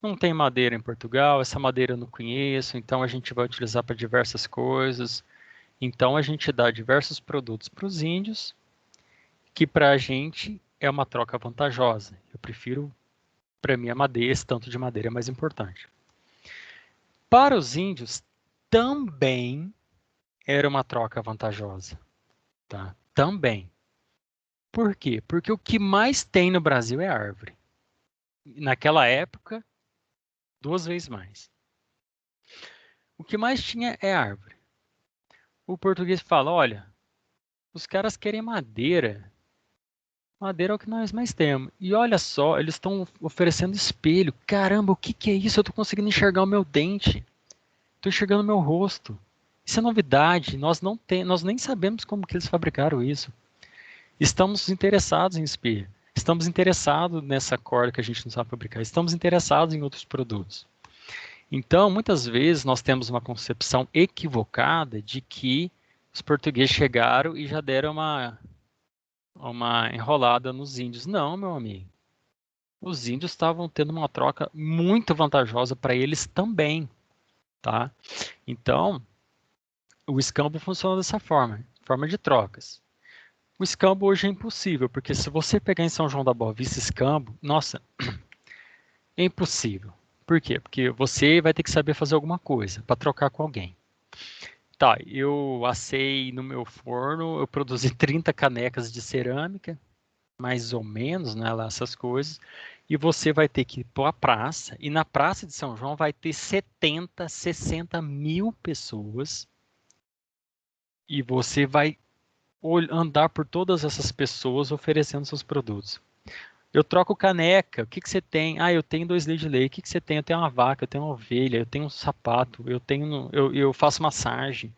não tem madeira em Portugal, essa madeira eu não conheço, então a gente vai utilizar para diversas coisas. Então a gente dá diversos produtos para os índios, que para a gente é uma troca vantajosa. Eu prefiro, para mim, a madeira, esse tanto de madeira é mais importante. Para os índios, também era uma troca vantajosa. Tá? Também. Por quê? Porque o que mais tem no Brasil é árvore. Naquela época, 2 vezes mais. O que mais tinha é árvore. O português fala, olha, os caras querem madeira. Madeira é o que nós mais temos. E olha só, eles estão oferecendo espelho. Caramba, o que que é isso? Eu estou conseguindo enxergar o meu dente. Estou enxergando o meu rosto. Isso é novidade. Nós nem sabemos como que eles fabricaram isso. Estamos interessados em espelho. Estamos interessados nessa corda que a gente não sabe fabricar. Estamos interessados em outros produtos. Então, muitas vezes, nós temos uma concepção equivocada de que os portugueses chegaram e já deram uma enrolada nos índios. Não, meu amigo. Os índios estavam tendo uma troca muito vantajosa para eles também. Tá? Então, o escambo funciona dessa forma de trocas. O escambo hoje é impossível, porque se você pegar em São João da Boa Vista escambo, nossa, é impossível. Por quê? Porque você vai ter que saber fazer alguma coisa para trocar com alguém. Tá, eu assei no meu forno, eu produzi 30 canecas de cerâmica, mais ou menos, né, lá essas coisas, e você vai ter que ir para a praça, e na Praça de São João vai ter 70, 60 mil pessoas, e você vai andar por todas essas pessoas oferecendo seus produtos. Eu troco caneca, o que que você tem? Eu tenho 2 litros de leite, o que que você tem? Eu tenho uma vaca, eu tenho uma ovelha, eu tenho um sapato, eu faço massagem,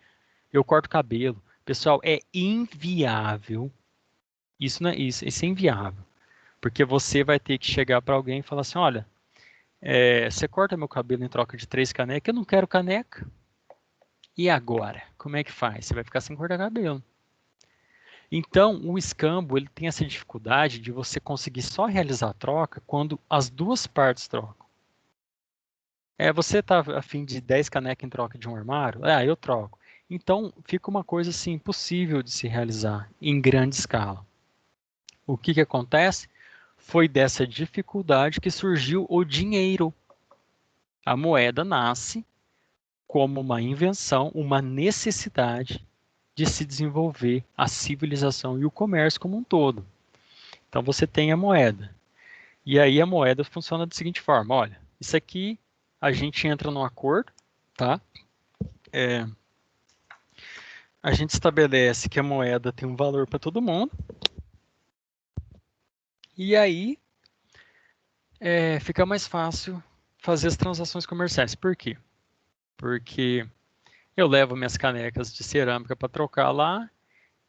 eu corto cabelo. Pessoal, é inviável. Isso não é isso é inviável. Porque você vai ter que chegar para alguém e falar assim, olha, você corta meu cabelo em troca de 3 canecas, eu não quero caneca. E agora? Como é que faz? Você vai ficar sem cortar cabelo. Então, o escambo ele tem essa dificuldade de você conseguir só realizar a troca quando as duas partes trocam. Você está a fim de 10 canecas em troca de um armário? Eu troco. Então, fica uma coisa assim, impossível de se realizar em grande escala. O que acontece? Foi dessa dificuldade que surgiu o dinheiro. A moeda nasce como uma invenção, uma necessidade de se desenvolver a civilização e o comércio como um todo. Então, você tem a moeda. E aí a moeda funciona da seguinte forma, olha, isso aqui a gente entra num acordo, tá? A gente estabelece que a moeda tem um valor para todo mundo. E aí fica mais fácil fazer as transações comerciais. Por quê? Porque eu levo minhas canecas de cerâmica para trocar lá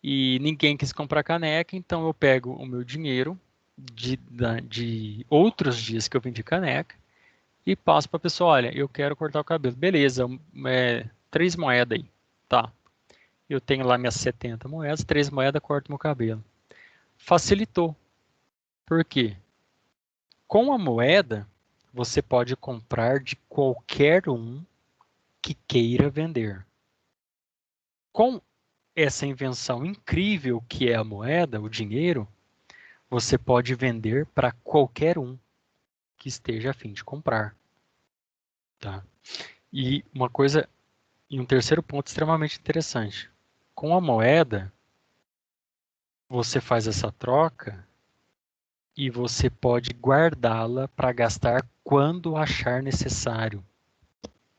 e ninguém quis comprar caneca, então eu pego o meu dinheiro de outros dias que eu vendi caneca e passo para a pessoa, olha, eu quero cortar o cabelo. Beleza, 3 moedas aí. Tá. Eu tenho lá minhas 70 moedas, 3 moedas, corto meu cabelo. Facilitou. Por quê? Com a moeda, você pode comprar de qualquer um que queira vender. Com essa invenção incrível que é a moeda, o dinheiro, você pode vender para qualquer um que esteja a fim de comprar. Tá? E um terceiro ponto extremamente interessante. Com a moeda, você faz essa troca e você pode guardá-la para gastar quando achar necessário.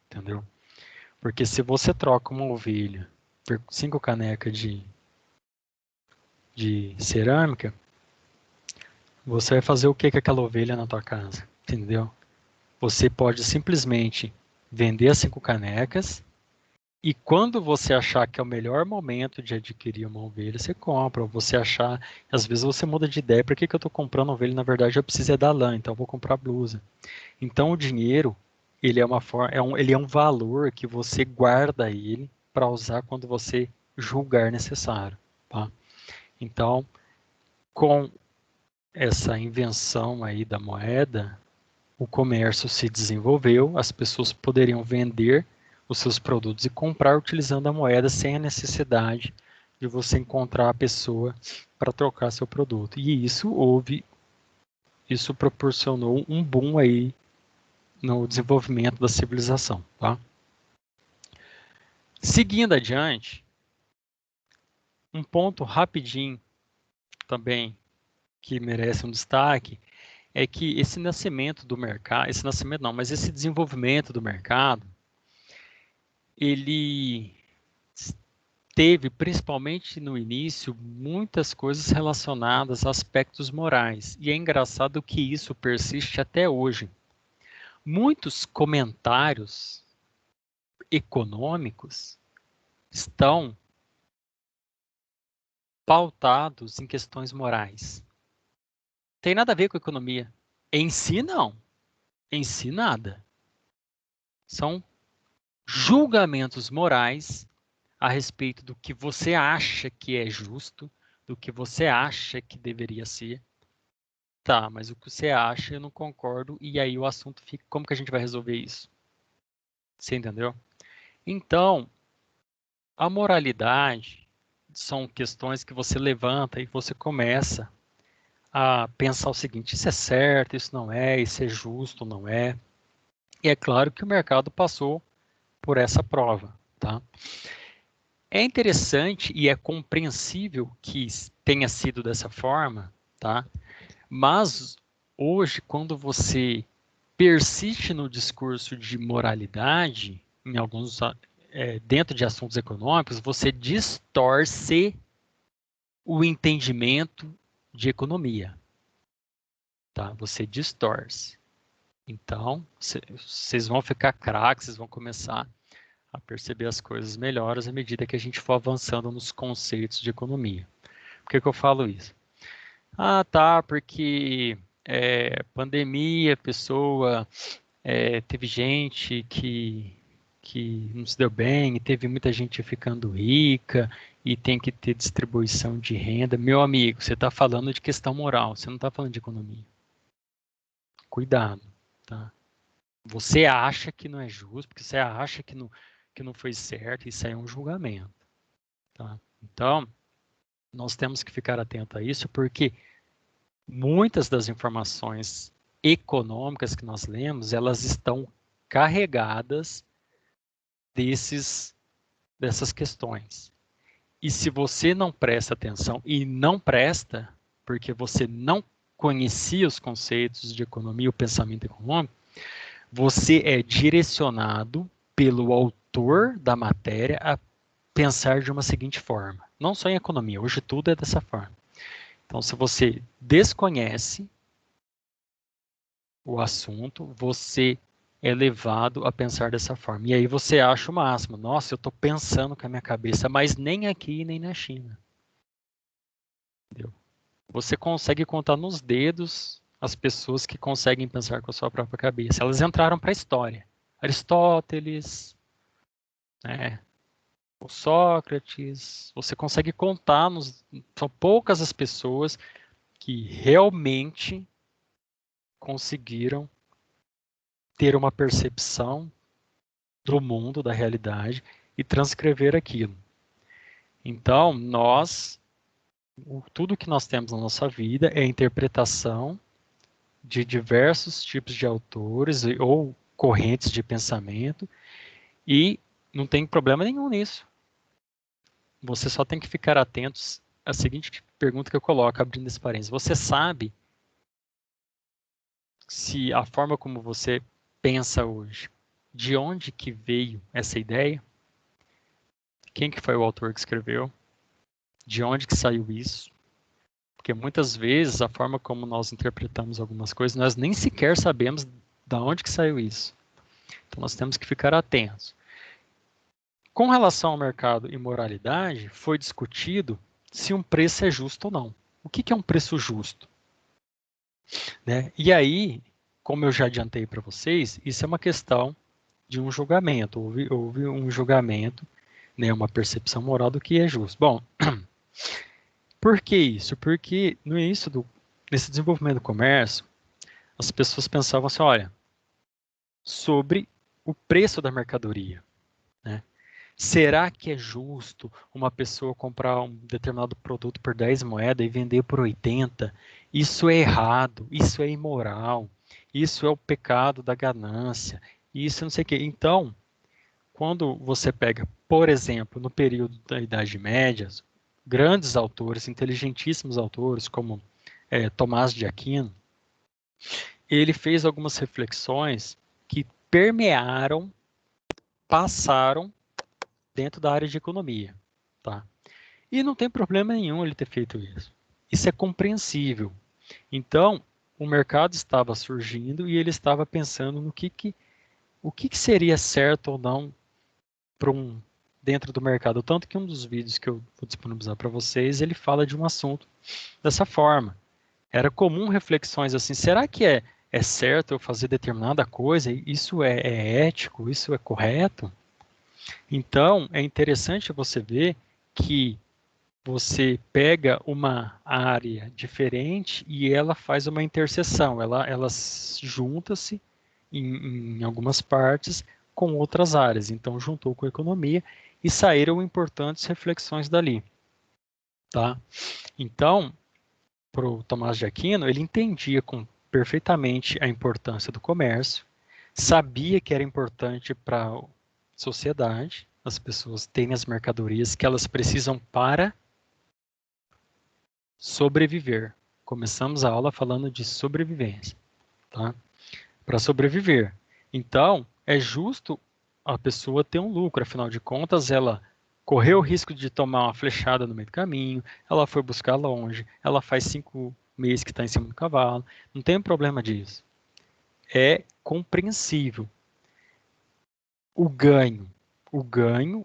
Entendeu? Porque se você troca uma ovelha por 5 canecas de cerâmica, você vai fazer o que com aquela ovelha na tua casa? Entendeu? Você pode simplesmente vender as 5 canecas e quando você achar que é o melhor momento de adquirir uma ovelha, você compra. Ou você achar, às vezes você muda de ideia, por que eu estou comprando ovelha? Na verdade, eu preciso da lã, então eu vou comprar blusa. Então o dinheiro, ele é uma forma, ele é um valor que você guarda ele para usar quando você julgar necessário. Tá? Então, com essa invenção aí da moeda, o comércio se desenvolveu, as pessoas poderiam vender os seus produtos e comprar utilizando a moeda sem a necessidade de você encontrar a pessoa para trocar seu produto. E isso proporcionou um boom aí no desenvolvimento da civilização. Tá? Seguindo adiante, um ponto rapidinho também que merece um destaque é que esse nascimento do mercado, esse nascimento não, mas esse desenvolvimento do mercado, ele teve, principalmente no início, muitas coisas relacionadas a aspectos morais. E é engraçado que isso persiste até hoje. Muitos comentários econômicos estão pautados em questões morais. Tem nada a ver com economia. Em si, não. Em si, nada. São julgamentos morais a respeito do que você acha que é justo, do que você acha que deveria ser. Tá, mas o que você acha, eu não concordo, e aí o assunto fica, como que a gente vai resolver isso? Você entendeu? Então, a moralidade são questões que você levanta e você começa a pensar o seguinte, isso é certo, isso não é, isso é justo, não é. E é claro que o mercado passou por essa prova, tá? É interessante e é compreensível que tenha sido dessa forma, tá? Mas hoje, quando você persiste no discurso de moralidade, em alguns dentro de assuntos econômicos, você distorce o entendimento de economia, tá? Você distorce. Então, vocês vão ficar craques, vocês vão começar a perceber as coisas melhores à medida que a gente for avançando nos conceitos de economia. Por que eu falo isso? Ah, tá, porque pandemia, pessoa, teve gente que não se deu bem, e teve muita gente ficando rica, e tem que ter distribuição de renda. Meu amigo, você está falando de questão moral, você não está falando de economia. Cuidado, tá? Você acha que não é justo, porque você acha que que não foi certo, isso aí é um julgamento. Tá? Então, nós temos que ficar atento a isso, porque muitas das informações econômicas que nós lemos, elas estão carregadas dessas questões. E se você não presta atenção, e não presta, porque você não conhecia os conceitos de economia, o pensamento econômico, você é direcionado pelo autor da matéria a pensar de uma seguinte forma. Não só em economia, hoje tudo é dessa forma. Então, se você desconhece o assunto, você é levado a pensar dessa forma. E aí você acha o máximo. Nossa, eu estou pensando com a minha cabeça, mas nem aqui, nem na China. Entendeu? Você consegue contar nos dedos as pessoas que conseguem pensar com a sua própria cabeça. Elas entraram para a história. Aristóteles, né? O Sócrates. Você consegue contar, são poucas as pessoas que realmente conseguiram ter uma percepção do mundo, da realidade, e transcrever aquilo. Então, tudo que nós temos na nossa vida é a interpretação de diversos tipos de autores ou correntes de pensamento, e não tem problema nenhum nisso. Você só tem que ficar atento à seguinte pergunta que eu coloco, abrindo esse parênteses. Você sabe se a forma como você pensa hoje, de onde que veio essa ideia? Quem que foi o autor que escreveu? De onde que saiu isso? Porque muitas vezes a forma como nós interpretamos algumas coisas, nós nem sequer sabemos de onde que saiu isso. Então nós temos que ficar atentos. Com relação ao mercado e moralidade, foi discutido se um preço é justo ou não. O que é um preço justo? Né? E aí, como eu já adiantei para vocês, isso é uma questão de um julgamento. Houve um julgamento, né, uma percepção moral do que é justo. Bom, por que isso? Porque no início desse desenvolvimento do comércio, as pessoas pensavam assim, olha, sobre o preço da mercadoria. Né? Será que é justo uma pessoa comprar um determinado produto por 10 moedas e vender por 80? Isso é errado, isso é imoral, isso é o pecado da ganância, isso não sei o quê. Então, quando você pega, por exemplo, no período da Idade Média, grandes autores, inteligentíssimos autores, como Tomás de Aquino, ele fez algumas reflexões que permearam, passaram dentro da área de economia. Tá? E não tem problema nenhum ele ter feito isso. Isso é compreensível. Então, o mercado estava surgindo e ele estava pensando no o que seria certo ou não para dentro do mercado. Tanto que um dos vídeos que eu vou disponibilizar para vocês, ele fala de um assunto dessa forma. Era comum reflexões assim, será que é certo eu fazer determinada coisa? Isso é ético? Isso é correto? Então, é interessante você ver que você pega uma área diferente e ela faz uma interseção, ela junta-se em algumas partes com outras áreas. Então, juntou com a economia e saíram importantes reflexões dali. Tá? Então, para o Tomás de Aquino, ele entendia perfeitamente a importância do comércio, sabia que era importante para a sociedade, as pessoas terem as mercadorias que elas precisam para sobreviver. Começamos a aula falando de sobrevivência, tá? Para sobreviver. Então, é justo a pessoa ter um lucro, afinal de contas, ela correu o risco de tomar uma flechada no meio do caminho, ela foi buscar longe, ela faz 5 meses que está em cima do cavalo, não tem problema disso. É compreensível. O ganho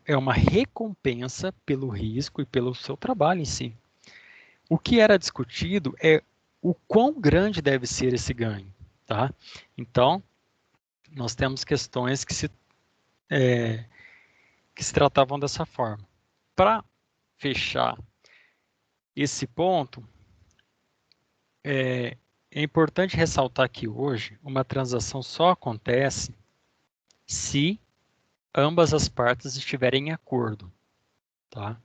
é uma recompensa pelo risco e pelo seu trabalho em si. O que era discutido é o quão grande deve ser esse ganho. Tá? Então, nós temos questões que se tratavam dessa forma. Para fechar esse ponto, é importante ressaltar que hoje uma transação só acontece se ambas as partes estiverem em acordo, tá?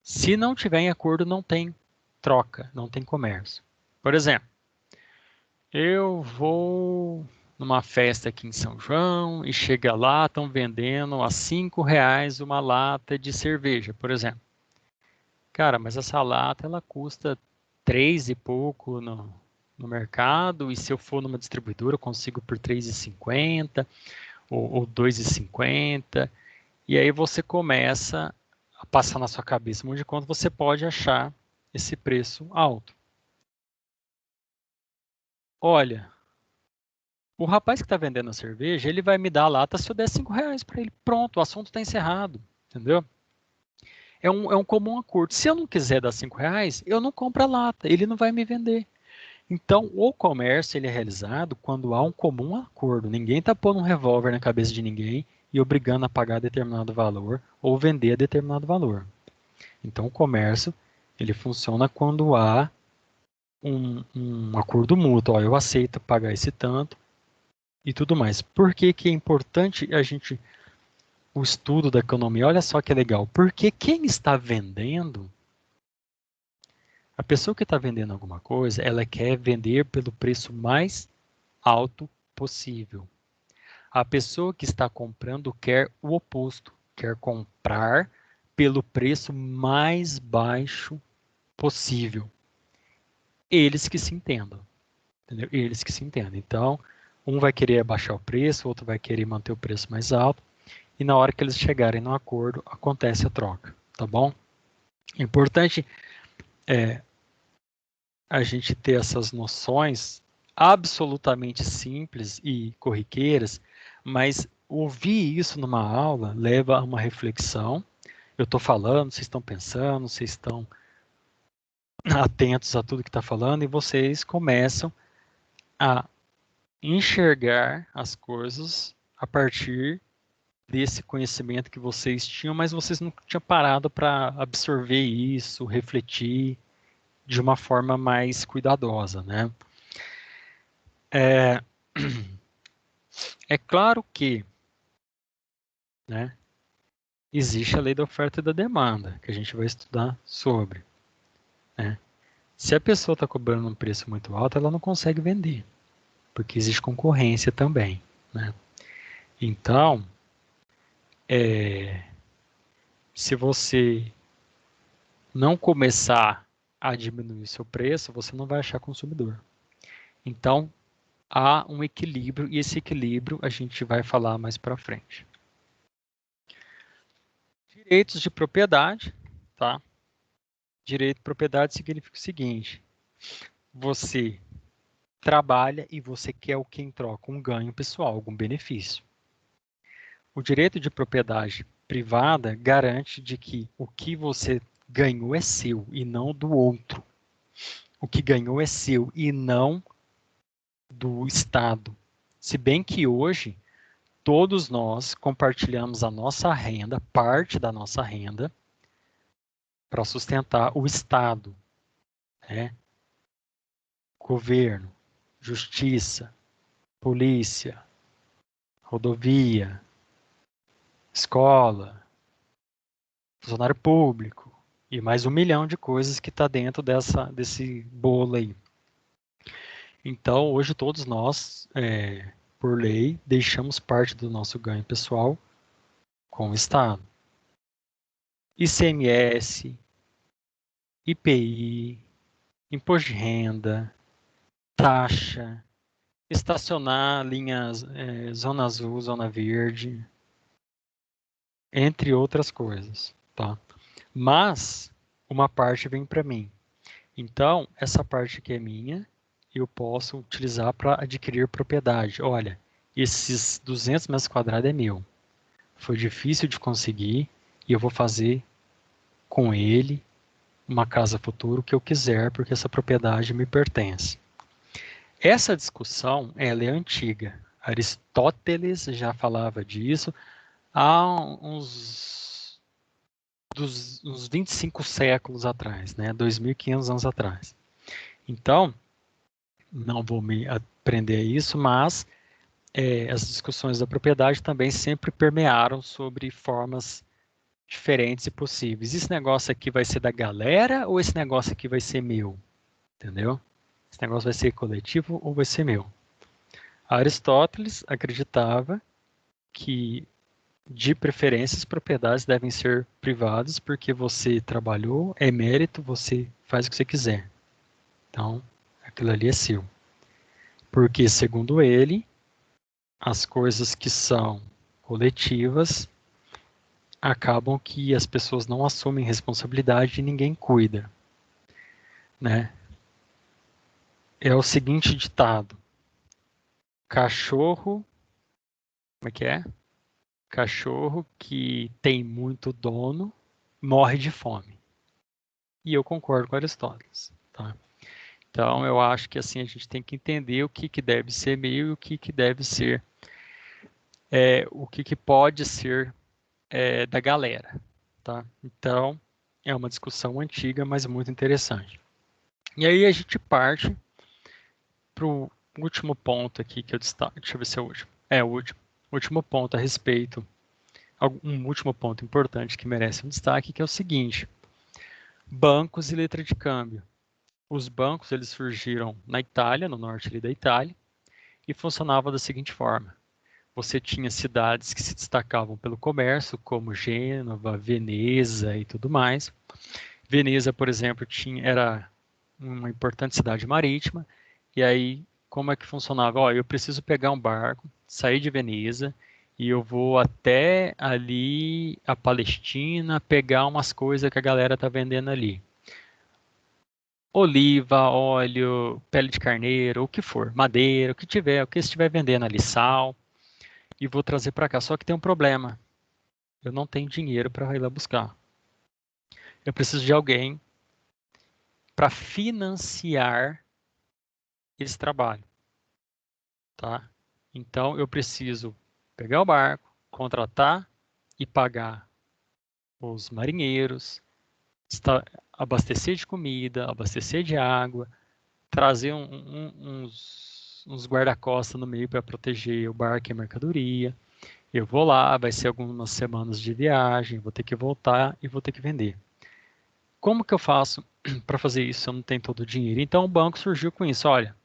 Se não tiver em acordo, não tem troca, não tem comércio. Por exemplo, eu vou numa festa aqui em São João e chega lá, estão vendendo a R$ 5 uma lata de cerveja, por exemplo. Cara, mas essa lata ela custa 3 e pouco no mercado, e se eu for numa distribuidora eu consigo por 3,50 ou 2,50. E aí você começa a passar na sua cabeça um monte de quanto você pode achar esse preço alto. Olha, o rapaz que está vendendo a cerveja, ele vai me dar a lata se eu der R$ 5 para ele. Pronto, o assunto está encerrado, entendeu? É um comum acordo. Se eu não quiser dar R$ 5, eu não compro a lata, ele não vai me vender. Então, o comércio ele é realizado quando há um comum acordo. Ninguém está pondo um revólver na cabeça de ninguém e obrigando a pagar determinado valor ou vender a determinado valor. Então, o comércio ele funciona quando há um acordo mútuo. Ó, eu aceito pagar esse tanto e tudo mais. Por que que é importante o estudo da economia? Olha só que legal. Porque quem está vendendo, a pessoa que está vendendo alguma coisa, ela quer vender pelo preço mais alto possível. A pessoa que está comprando quer o oposto, quer comprar pelo preço mais baixo possível. Eles que se entendam, entendeu? Eles que se entendam. Então, um vai querer abaixar o preço, o outro vai querer manter o preço mais alto, e na hora que eles chegarem no acordo, acontece a troca, tá bom? Importante é a gente ter essas noções absolutamente simples e corriqueiras, mas ouvir isso numa aula leva a uma reflexão. Eu estou falando, vocês estão pensando, vocês estão atentos a tudo que está falando e vocês começam a enxergar as coisas a partir desse conhecimento que vocês tinham, mas vocês não tinham parado para absorver isso, refletir de uma forma mais cuidadosa, né? É claro que, né, existe a lei da oferta e da demanda, que a gente vai estudar sobre, né? Se a pessoa está cobrando um preço muito alto, ela não consegue vender, porque existe concorrência também, né? Então, se você não começar a diminuir seu preço, você não vai achar consumidor. Então, há um equilíbrio, e esse equilíbrio a gente vai falar mais para frente. Direitos de propriedade, tá? Direito de propriedade significa o seguinte: você trabalha e você quer o que em troca? Um ganho pessoal, algum benefício. O direito de propriedade privada garante de que o que você ganhou é seu e não do outro. O que ganhou é seu e não do Estado. Se bem que hoje todos nós compartilhamos a nossa renda, parte da nossa renda, para sustentar o Estado, né? Governo, justiça, polícia, rodovia, escola, funcionário público e mais 1 milhão de coisas que está dentro desse bolo aí. Então, hoje todos nós, por lei, deixamos parte do nosso ganho pessoal com o Estado. ICMS, IPI, imposto de renda, taxa, estacionar linhas zona azul, zona verde, entre outras coisas, tá? Mas uma parte vem para mim. Então, essa parte que é minha, eu posso utilizar para adquirir propriedade. Olha, esses 200 metros quadrados é meu. Foi difícil de conseguir e eu vou fazer com ele uma casa futuro que eu quiser, porque essa propriedade me pertence. Essa discussão, ela é antiga. Aristóteles já falava disso há uns 25 séculos atrás, né? 2.500 anos atrás. Então, não vou me aprender isso, mas as discussões da propriedade também sempre permearam sobre formas diferentes e possíveis. Esse negócio aqui vai ser da galera ou esse negócio aqui vai ser meu? Entendeu? Esse negócio vai ser coletivo ou vai ser meu? Aristóteles acreditava que, de preferência, as propriedades devem ser privadas porque você trabalhou, é mérito, você faz o que você quiser. Então, aquilo ali é seu. Porque, segundo ele, as coisas que são coletivas acabam que as pessoas não assumem responsabilidade e ninguém cuida, né? É o seguinte ditado: cachorro, como é que é? Cachorro que tem muito dono morre de fome. E eu concordo com Aristóteles, tá? Então, eu acho que assim a gente tem que entender o que deve ser meu e o que deve ser, o que pode ser da galera, tá? Então, é uma discussão antiga, mas muito interessante. E aí a gente parte para o último ponto aqui que eu destaco. Deixa eu ver se é o último. É o último. Último ponto a respeito. Um último ponto importante que merece um destaque, que é o seguinte: bancos e letra de câmbio. Os bancos eles surgiram na Itália, no norte ali da Itália, e funcionavam da seguinte forma: você tinha cidades que se destacavam pelo comércio, como Gênova, Veneza e tudo mais. Veneza, por exemplo, era uma importante cidade marítima, e aí como é que funcionava? Ó, eu preciso pegar um barco, sair de Veneza, e eu vou até ali a Palestina pegar umas coisas que a galera tá vendendo ali. Oliva, óleo, pele de carneiro, o que for, madeira, o que tiver, o que estiver vendendo ali, sal, e vou trazer para cá. Só que tem um problema. Eu não tenho dinheiro para ir lá buscar. Eu preciso de alguém para financiar esse trabalho, tá? Então eu preciso pegar o barco, contratar e pagar os marinheiros, abastecer de comida, abastecer de água, trazer uns guarda-costas no meio para proteger o barco e a mercadoria. Eu vou lá, vai ser algumas semanas de viagem, vou ter que voltar e vou ter que vender. Como que eu faço para fazer isso se eu não tenho todo o dinheiro? Então o banco surgiu com isso. Olha,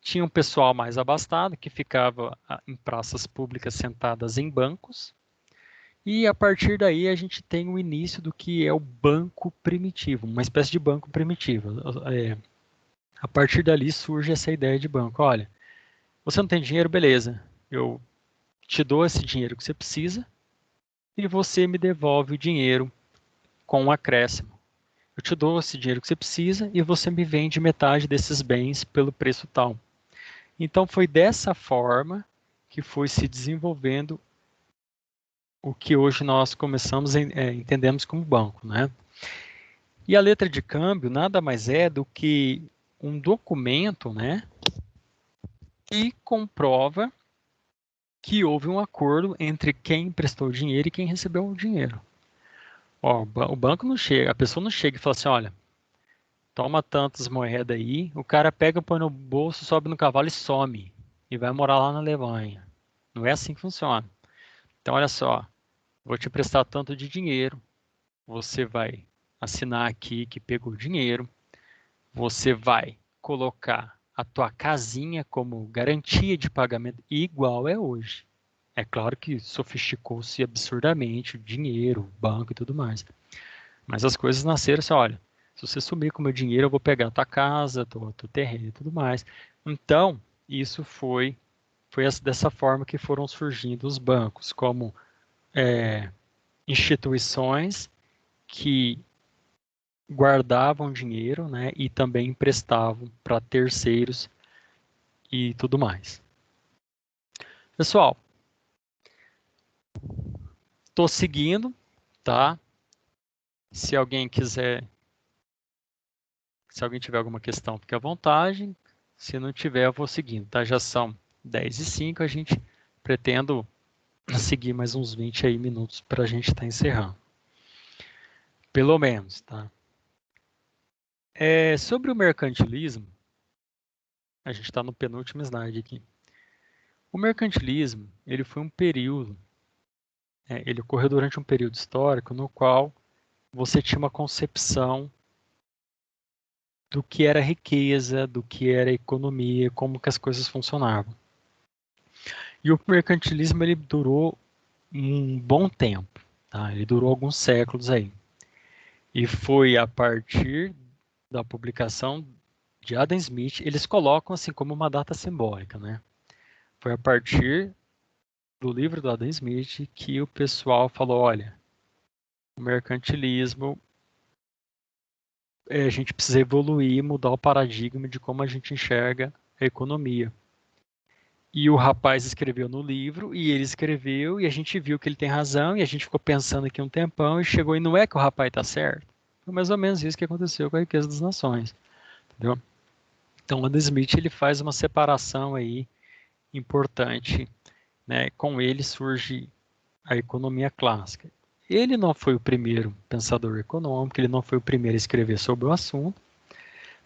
tinha um pessoal mais abastado que ficava em praças públicas sentadas em bancos. E a partir daí a gente tem o início do que é o banco primitivo, uma espécie de banco primitivo. A partir dali surge essa ideia de banco. Olha, você não tem dinheiro, beleza. Eu te dou esse dinheiro que você precisa e você me devolve o dinheiro com um acréscimo. Eu te dou esse dinheiro que você precisa e você me vende metade desses bens pelo preço tal. Então foi dessa forma que foi se desenvolvendo o que hoje nós entendemos como banco, né? E a letra de câmbio nada mais é do que um documento, né, que comprova que houve um acordo entre quem emprestou o dinheiro e quem recebeu o dinheiro. Ó, o banco não chega, a pessoa não chega e fala assim, olha, toma tantas moedas aí, o cara pega, põe no bolso, sobe no cavalo e some. E vai morar lá na Alemanha. Não é assim que funciona. Então, olha só, vou te prestar tanto de dinheiro, você vai assinar aqui que pegou o dinheiro, você vai colocar a tua casinha como garantia de pagamento igual é hoje. É claro que sofisticou-se absurdamente o dinheiro, o banco e tudo mais. Mas as coisas nasceram assim, olha, se você sumir com o meu dinheiro, eu vou pegar a tua casa, teu terreno e tudo mais. Então, isso foi dessa forma que foram surgindo os bancos, como instituições que guardavam dinheiro, né, e também emprestavam para terceiros e tudo mais. Pessoal, estou seguindo, tá? Se alguém tiver alguma questão, fique à vontade. Se não tiver, eu vou seguindo, tá? Já são 10h05, a gente pretendo seguir mais uns 20 aí minutos para a gente estar encerrando. Pelo menos, tá? Sobre o mercantilismo, a gente está no penúltimo slide aqui. O mercantilismo, ele foi um período, ele ocorreu durante um período histórico no qual você tinha uma concepção do que era riqueza, do que era economia, como que as coisas funcionavam. E o mercantilismo ele durou um bom tempo, tá? Ele durou alguns séculos aí. E foi a partir da publicação de Adam Smith, eles colocam assim como uma data simbólica, né? Foi a partir do livro do Adam Smith que o pessoal falou, olha, o mercantilismo, a gente precisa evoluir, mudar o paradigma de como a gente enxerga a economia. E o rapaz escreveu no livro, e ele escreveu, e a gente viu que ele tem razão, e a gente ficou pensando aqui um tempão, e chegou, e não é que o rapaz está certo? Foi mais ou menos isso que aconteceu com a riqueza das nações, entendeu? Então, o Adam Smith, ele faz uma separação aí importante, né? Com ele surge a economia clássica. Ele não foi o primeiro pensador econômico, ele não foi o primeiro a escrever sobre o assunto,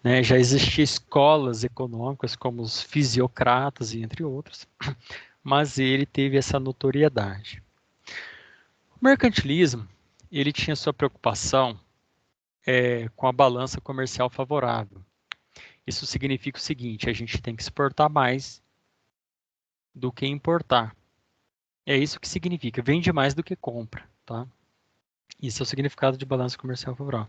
né? Já existiam escolas econômicas como os fisiocratas e entre outros, mas ele teve essa notoriedade. O mercantilismo, ele tinha sua preocupação com a balança comercial favorável. Isso significa o seguinte, a gente tem que exportar mais do que importar. É isso que significa, vende mais do que compra, tá? Isso é o significado de balança comercial favorável.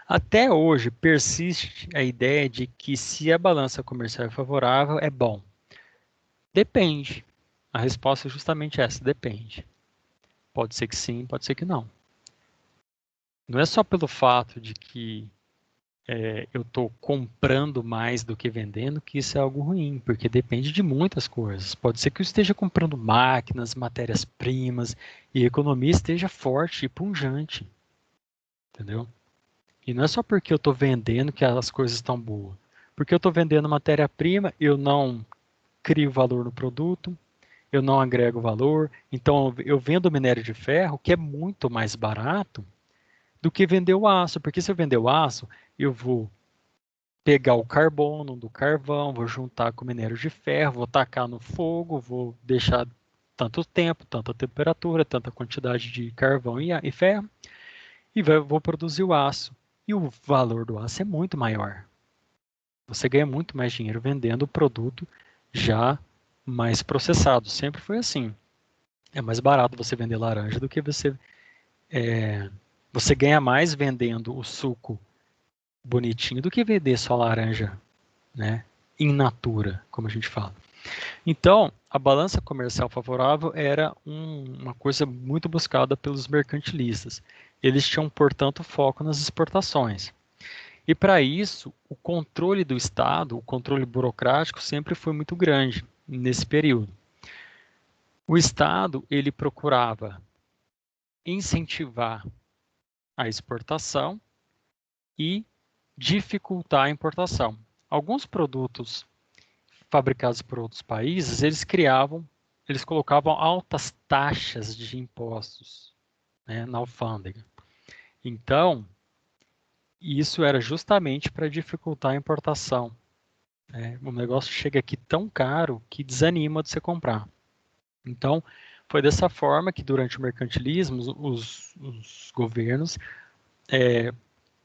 Até hoje persiste a ideia de que se a balança comercial é favorável, é bom. Depende. A resposta é justamente essa, depende. Pode ser que sim, pode ser que não. Não é só pelo fato de que eu estou comprando mais do que vendendo que isso é algo ruim, porque depende de muitas coisas. Pode ser que eu esteja comprando máquinas, matérias-primas e a economia esteja forte e pungente, entendeu? E não é só porque eu estou vendendo que as coisas estão boas. Porque eu estou vendendo matéria-prima, eu não crio valor no produto, eu não agrego valor. Então eu vendo minério de ferro, que é muito mais barato do que vender o aço. Porque se eu vender o aço, eu vou pegar o carbono do carvão, vou juntar com minério de ferro, vou tacar no fogo, vou deixar tanto tempo, tanta temperatura, tanta quantidade de carvão e ferro, e vou produzir o aço. E o valor do aço é muito maior. Você ganha muito mais dinheiro vendendo o produto já mais processado. Sempre foi assim. É mais barato você vender laranja do que você ganha mais vendendo o suco bonitinho do que vender só laranja, né? In natura, como a gente fala. Então, a balança comercial favorável era uma coisa muito buscada pelos mercantilistas. Eles tinham, portanto, foco nas exportações. E para isso, o controle do Estado, o controle burocrático, sempre foi muito grande nesse período. O Estado ele procurava incentivar a exportação e dificultar a importação. Alguns produtos fabricados por outros países, eles colocavam altas taxas de impostos, né, na alfândega. Então, isso era justamente para dificultar a importação. O negócio chega aqui tão caro que desanima de você comprar. Então, foi dessa forma que durante o mercantilismo os governos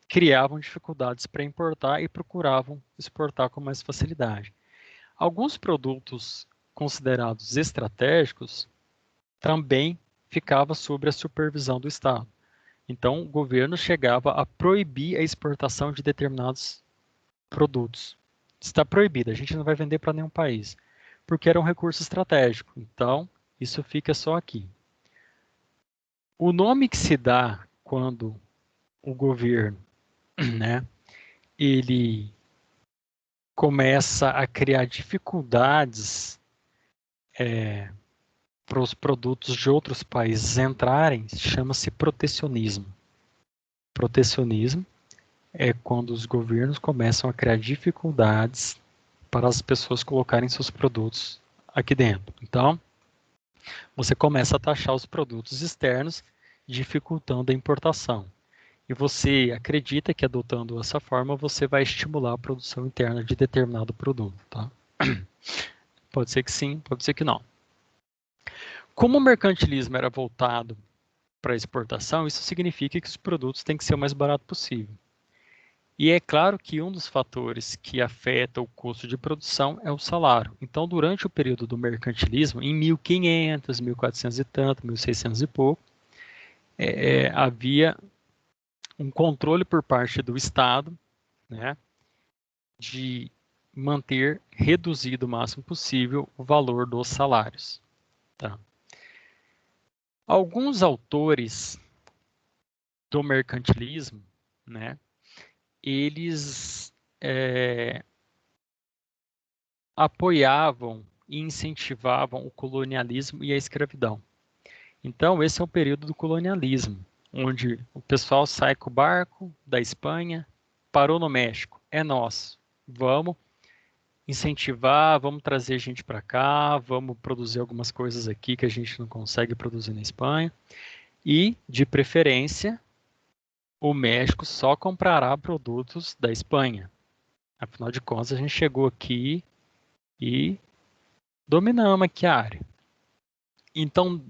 criavam dificuldades para importar e procuravam exportar com mais facilidade. Alguns produtos considerados estratégicos também ficavam sob a supervisão do Estado. Então, o governo chegava a proibir a exportação de determinados produtos. Está proibido, a gente não vai vender para nenhum país, porque era um recurso estratégico. Então, isso fica só aqui. O nome que se dá quando o governo, né, ele começa a criar dificuldades para os produtos de outros países entrarem, chama-se protecionismo. Protecionismo é quando os governos começam a criar dificuldades para as pessoas colocarem seus produtos aqui dentro. Então, você começa a taxar os produtos externos, dificultando a importação. E você acredita que adotando essa forma, você vai estimular a produção interna de determinado produto. Tá? Pode ser que sim, pode ser que não. Como o mercantilismo era voltado para exportação, isso significa que os produtos têm que ser o mais barato possível. E é claro que um dos fatores que afeta o custo de produção é o salário. Então, durante o período do mercantilismo, em 1500, 1400 e tanto, 1600 e pouco, havia um controle por parte do Estado, né, de manter reduzido o máximo possível o valor dos salários. Tá? Alguns autores do mercantilismo, né, eles apoiavam e incentivavam o colonialismo e a escravidão. Então, esse é o período do colonialismo, onde o pessoal sai com o barco da Espanha, parou no México, é nosso, vamos incentivar, vamos trazer gente para cá, vamos produzir algumas coisas aqui que a gente não consegue produzir na Espanha, e, de preferência, o México só comprará produtos da Espanha. Afinal de contas, a gente chegou aqui e dominamos aqui a área. Então,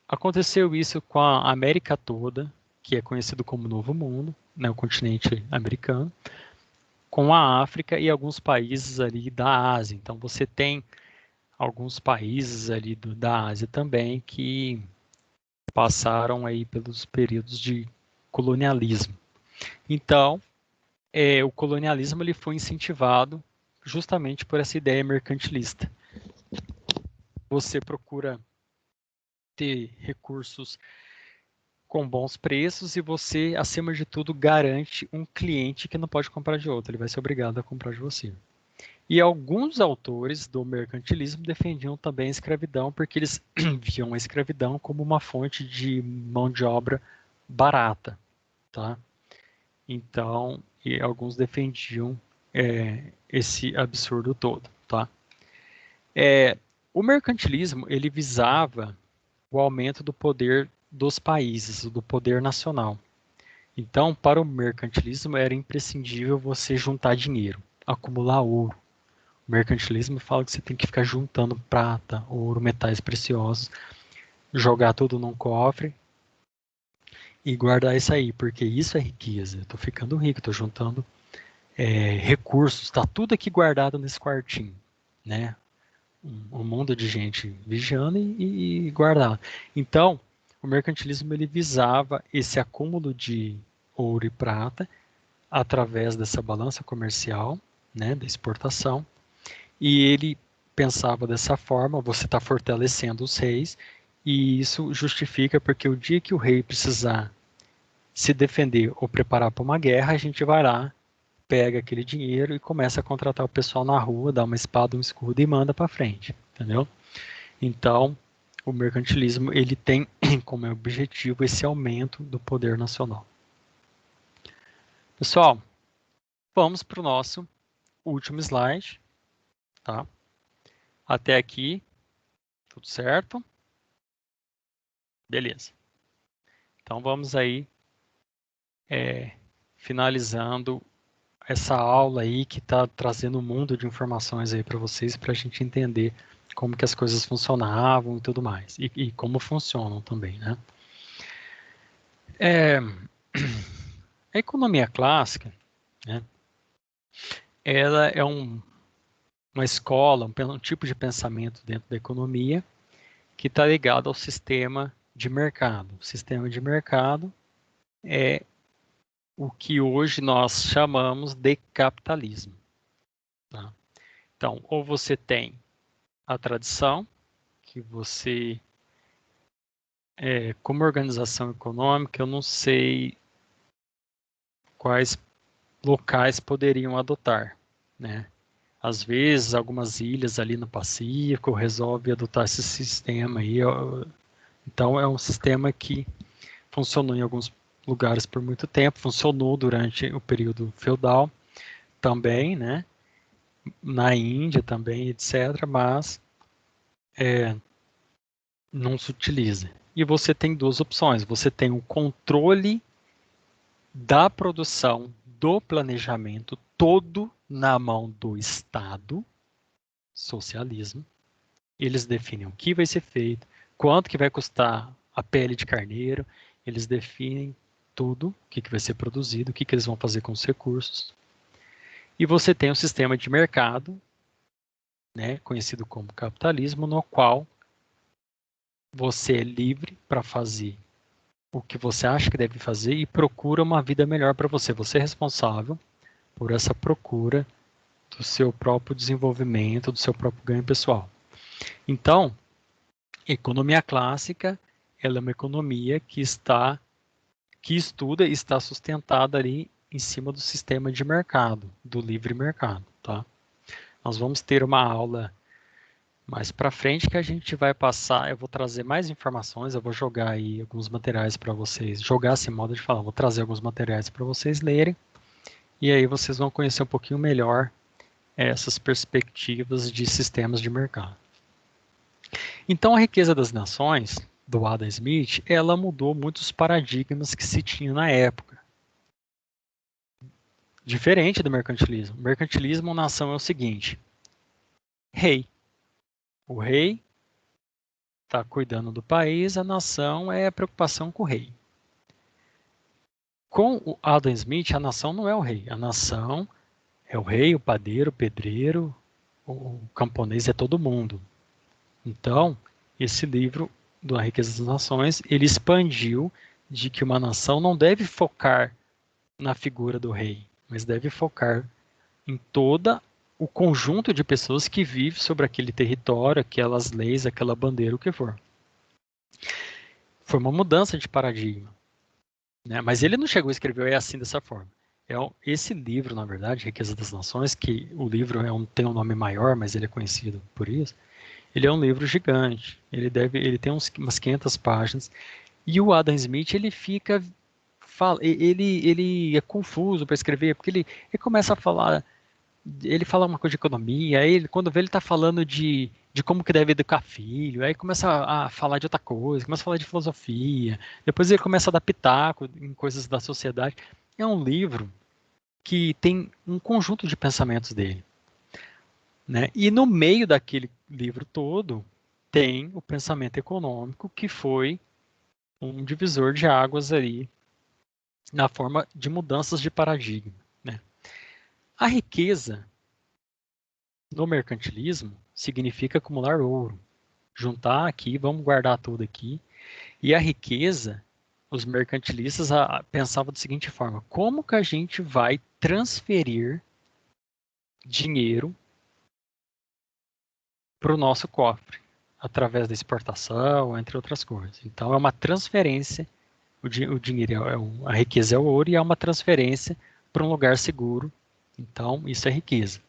aconteceu isso com a América toda, que é conhecido como Novo Mundo, né, o continente americano, com a África e alguns países ali da Ásia. Então, você tem alguns países ali da Ásia também que passaram aí pelos períodos de colonialismo. Então, o colonialismo ele foi incentivado justamente por essa ideia mercantilista. Você procura ter recursos com bons preços e você, acima de tudo, garante um cliente que não pode comprar de outro, ele vai ser obrigado a comprar de você. E alguns autores do mercantilismo defendiam também a escravidão, porque eles viam a escravidão como uma fonte de mão de obra barata, tá? Então, e alguns defendiam esse absurdo todo, tá? O mercantilismo, ele visava o aumento do poder dos países, do poder nacional. Então, para o mercantilismo, era imprescindível você juntar dinheiro, acumular ouro. O mercantilismo fala que você tem que ficar juntando prata, ouro, metais preciosos, jogar tudo num cofre e guardar isso aí, porque isso é riqueza. Eu estou ficando rico, estou juntando recursos, está tudo aqui guardado nesse quartinho, né? Um mundo de gente vigiando e guardando. Então, o mercantilismo ele visava esse acúmulo de ouro e prata através dessa balança comercial, né, da exportação, e ele pensava dessa forma: você está fortalecendo os reis, e isso justifica porque o dia que o rei precisar se defender ou preparar para uma guerra, a gente vai lá, pega aquele dinheiro e começa a contratar o pessoal na rua, dá uma espada, um escudo e manda para frente, entendeu? Então, o mercantilismo ele tem como objetivo esse aumento do poder nacional. Pessoal, vamos para o nosso último slide, tá? Até aqui, tudo certo? Beleza. Então vamos aí finalizando essa aula aí que está trazendo um mundo de informações aí para vocês, para a gente entender como que as coisas funcionavam e tudo mais, e como funcionam também, né? A economia clássica, né, ela é uma escola, um tipo de pensamento dentro da economia que está ligado ao sistema de mercado. O sistema de mercado é o que hoje nós chamamos de capitalismo. Tá? Então, ou você tem a tradição, que você, como organização econômica, eu não sei quais locais poderiam adotar, né? Às vezes, algumas ilhas ali no Pacífico resolvem adotar esse sistema aí. Então, é um sistema que funcionou em alguns lugares por muito tempo, funcionou durante o período feudal também, né? Na Índia também, etc., mas não se utiliza. E você tem duas opções. Você tem o controle da produção, do planejamento, todo na mão do Estado, socialismo, Eles definem o que vai ser feito, quanto que vai custar a pele de carneiro, eles definem tudo, o que vai ser produzido, o que eles vão fazer com os recursos. E você tem um sistema de mercado, né, conhecido como capitalismo, no qual você é livre para fazer o que você acha que deve fazer e procura uma vida melhor para você. Você é responsável por essa procura do seu próprio desenvolvimento, do seu próprio ganho pessoal. Então, economia clássica, ela é uma economia que estuda e está sustentada ali em cima do sistema de mercado, do livre mercado, tá? Nós vamos ter uma aula mais para frente que a gente vai passar, eu vou trazer mais informações, eu vou jogar aí alguns materiais para vocês, jogar assim, modo de falar, vou trazer alguns materiais para vocês lerem, e aí vocês vão conhecer um pouquinho melhor essas perspectivas de sistemas de mercado. Então, a riqueza das nações, do Adam Smith, ela mudou muitos paradigmas que se tinha na época. Diferente do mercantilismo. O mercantilismo, nação é o seguinte: rei. O rei está cuidando do país, a nação é a preocupação com o rei. Com o Adam Smith, a nação não é o rei. A nação é o rei, o padeiro, o pedreiro, o camponês, é todo mundo. Então, esse livro do A Riqueza das Nações, ele expandiu de que uma nação não deve focar na figura do rei, mas deve focar em todo o conjunto de pessoas que vive sobre aquele território, aquelas leis, aquela bandeira, o que for. Foi uma mudança de paradigma, né? Mas ele não chegou a escrever assim dessa forma. Esse livro, na verdade, Riqueza das Nações, que o livro tem um nome maior, mas ele é conhecido por isso. Ele é um livro gigante. Ele tem umas 500 páginas. E o Adam Smith, ele é confuso para escrever, porque ele começa a falar, ele fala uma coisa de economia, aí quando vê ele está falando de como que deve educar filho, aí começa a falar de outra coisa, começa a falar de filosofia, depois ele começa a dar pitaco em coisas da sociedade. É um livro que tem um conjunto de pensamentos dele, né? E no meio daquele livro todo tem o pensamento econômico, que foi um divisor de águas ali na forma de mudanças de paradigma, né? A riqueza no mercantilismo significa acumular ouro, juntar aqui, vamos guardar tudo aqui. E a riqueza, os mercantilistas pensavam da seguinte forma: como que a gente vai transferir dinheiro para o nosso cofre? Através da exportação, entre outras coisas. Então, é uma transferência. O dinheiro, a riqueza é o ouro e é uma transferência para um lugar seguro. Então, isso é riqueza.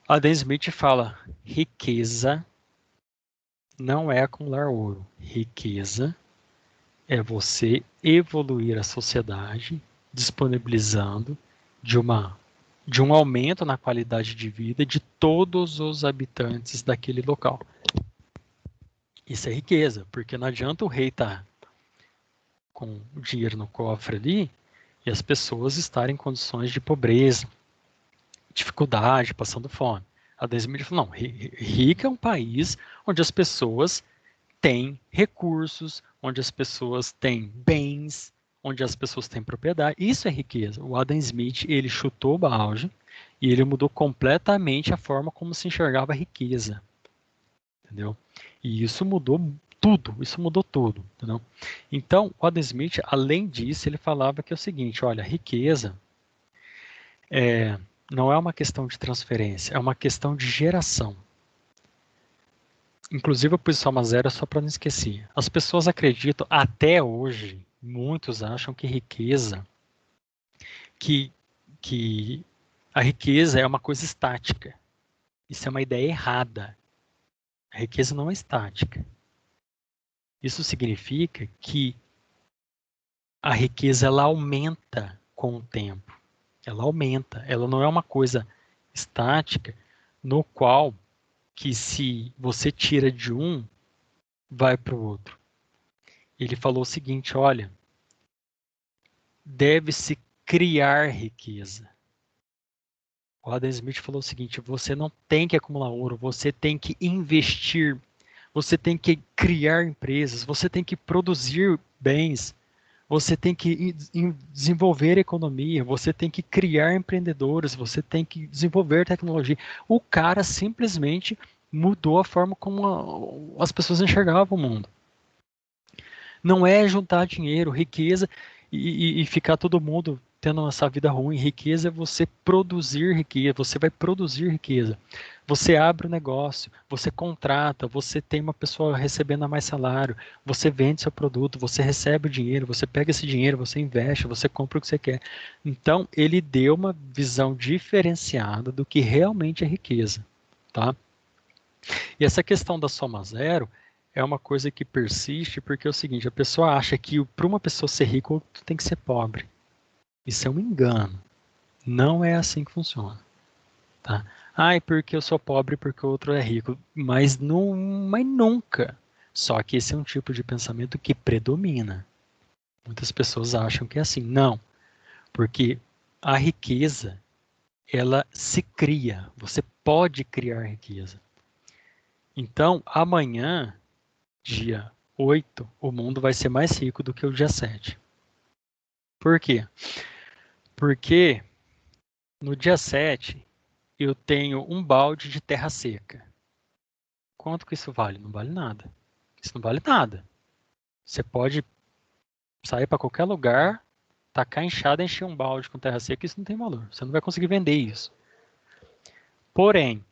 Adam Smith fala: riqueza não é acumular ouro. Riqueza é você evoluir a sociedade disponibilizando de um aumento na qualidade de vida de todos os habitantes daquele local. Isso é riqueza, porque não adianta o rei estar com o dinheiro no cofre ali e as pessoas estarem em condições de pobreza, dificuldade, passando fome. A Desmir falou: não, rico é um país onde as pessoas têm recursos, onde as pessoas têm bens, onde as pessoas têm propriedade. Isso é riqueza. O Adam Smith, ele chutou o balde e ele mudou completamente a forma como se enxergava a riqueza. Entendeu? E isso mudou tudo, isso mudou tudo. Entendeu? Então, o Adam Smith, além disso, ele falava que é o seguinte: olha, riqueza não é uma questão de transferência, é uma questão de geração. Inclusive, eu pus soma zero só para não esquecer. As pessoas acreditam, até hoje, muitos acham que que a riqueza é uma coisa estática. Isso é uma ideia errada. A riqueza não é estática. Isso significa que a riqueza ela aumenta com o tempo. Ela aumenta. Ela não é uma coisa estática no qual que se você tira de um, vai para o outro. Ele falou o seguinte: olha, deve-se criar riqueza. O Adam Smith falou o seguinte: você não tem que acumular ouro, você tem que investir, você tem que criar empresas, você tem que produzir bens, você tem que desenvolver economia, você tem que criar empreendedores, você tem que desenvolver tecnologia. O cara simplesmente mudou a forma como as pessoas enxergavam o mundo. Não é juntar dinheiro, riqueza e ficar todo mundo tendo essa vida ruim. Riqueza é você produzir riqueza, você vai produzir riqueza. Você abre o negócio, você contrata, você tem uma pessoa recebendo a mais salário, você vende seu produto, você recebe o dinheiro, você pega esse dinheiro, você investe, você compra o que você quer. Então, ele deu uma visão diferenciada do que realmente é riqueza, tá? E essa questão da soma zero é uma coisa que persiste porque é o seguinte, a pessoa acha que para uma pessoa ser rico, tu tem que ser pobre. Isso é um engano. Não é assim que funciona. Tá? Ai, porque eu sou pobre porque o outro é rico. Mas nunca. Só que esse é um tipo de pensamento que predomina. Muitas pessoas acham que é assim. Não. Porque a riqueza, ela se cria. Você pode criar riqueza. Então, amanhã, dia 8, o mundo vai ser mais rico do que o dia 7. Por quê? Porque no dia 7 eu tenho um balde de terra seca. Quanto que isso vale? Não vale nada. Isso não vale nada. Você pode sair para qualquer lugar, tacar enxada e encher um balde com terra seca, isso não tem valor. Você não vai conseguir vender isso. Porém,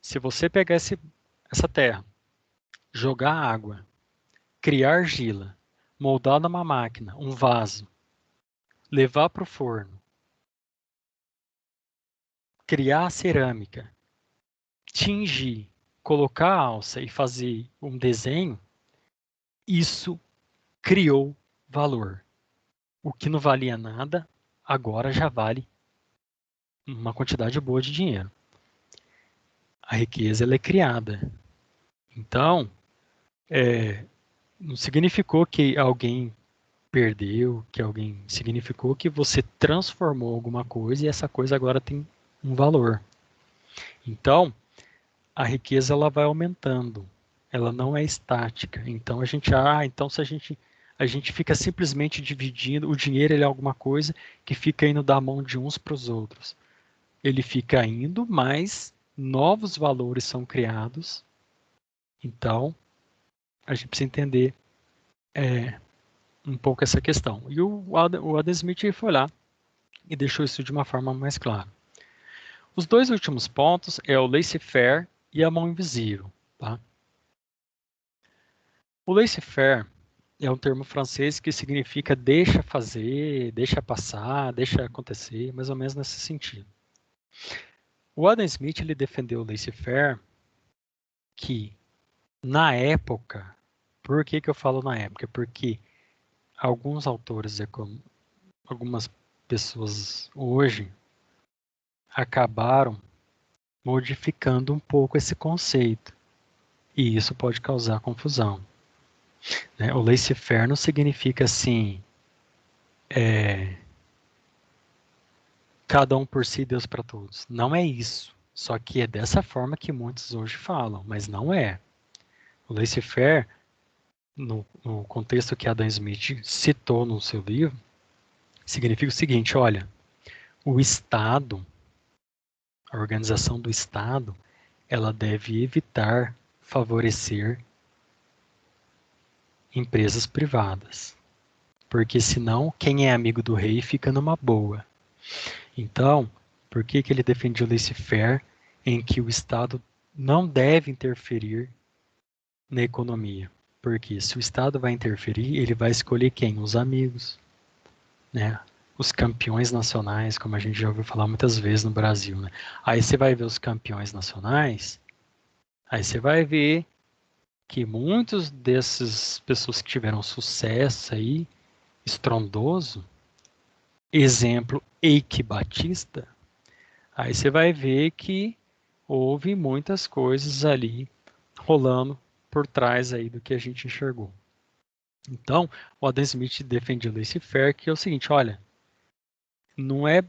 se você pegar essa terra, jogar água, criar argila, moldar numa máquina, um vaso, levar para o forno, criar a cerâmica, tingir, colocar a alça e fazer um desenho, isso criou valor. O que não valia nada, agora já vale uma quantidade boa de dinheiro. A riqueza ela é criada. Então, não significou que alguém perdeu, que alguém significou que você transformou alguma coisa e essa coisa agora tem um valor. Então, a riqueza ela vai aumentando, ela não é estática. Então então se a gente fica simplesmente dividindo, o dinheiro ele é alguma coisa que fica indo da mão de uns para os outros. Ele fica indo, mas novos valores são criados. Então, a gente precisa entender um pouco essa questão. E o Adam Smith foi lá e deixou isso de uma forma mais clara. Os dois últimos pontos é o laissez-faire e a mão invisível. Tá? O laissez-faire é um termo francês que significa deixa fazer, deixa passar, deixa acontecer, mais ou menos nesse sentido. O Adam Smith ele defendeu o laissez-faire que, na época, por que eu falo na época? Porque alguns autores, algumas pessoas hoje, acabaram modificando um pouco esse conceito. E isso pode causar confusão. Né? O laissez-faire não significa assim, cada um por si, Deus para todos. Não é isso. Só que é dessa forma que muitos hoje falam, mas não é. O laissez-faire, no contexto que Adam Smith citou no seu livro, significa o seguinte, olha, o Estado, a organização do Estado, ela deve evitar favorecer empresas privadas. Porque senão, quem é amigo do rei fica numa boa. Então, por que ele defendia o laissez-faire em que o Estado não deve interferir na economia? Porque se o Estado vai interferir, ele vai escolher quem? Os amigos, né? Os campeões nacionais, como a gente já ouviu falar muitas vezes no Brasil, né? Aí você vai ver os campeões nacionais, aí você vai ver que muitos dessas pessoas que tiveram sucesso aí, estrondoso, exemplo, Eike Batista, aí você vai ver que houve muitas coisas ali rolando por trás aí do que a gente enxergou. Então, o Adam Smith defendia o laissez-faire, que é o seguinte, olha, não é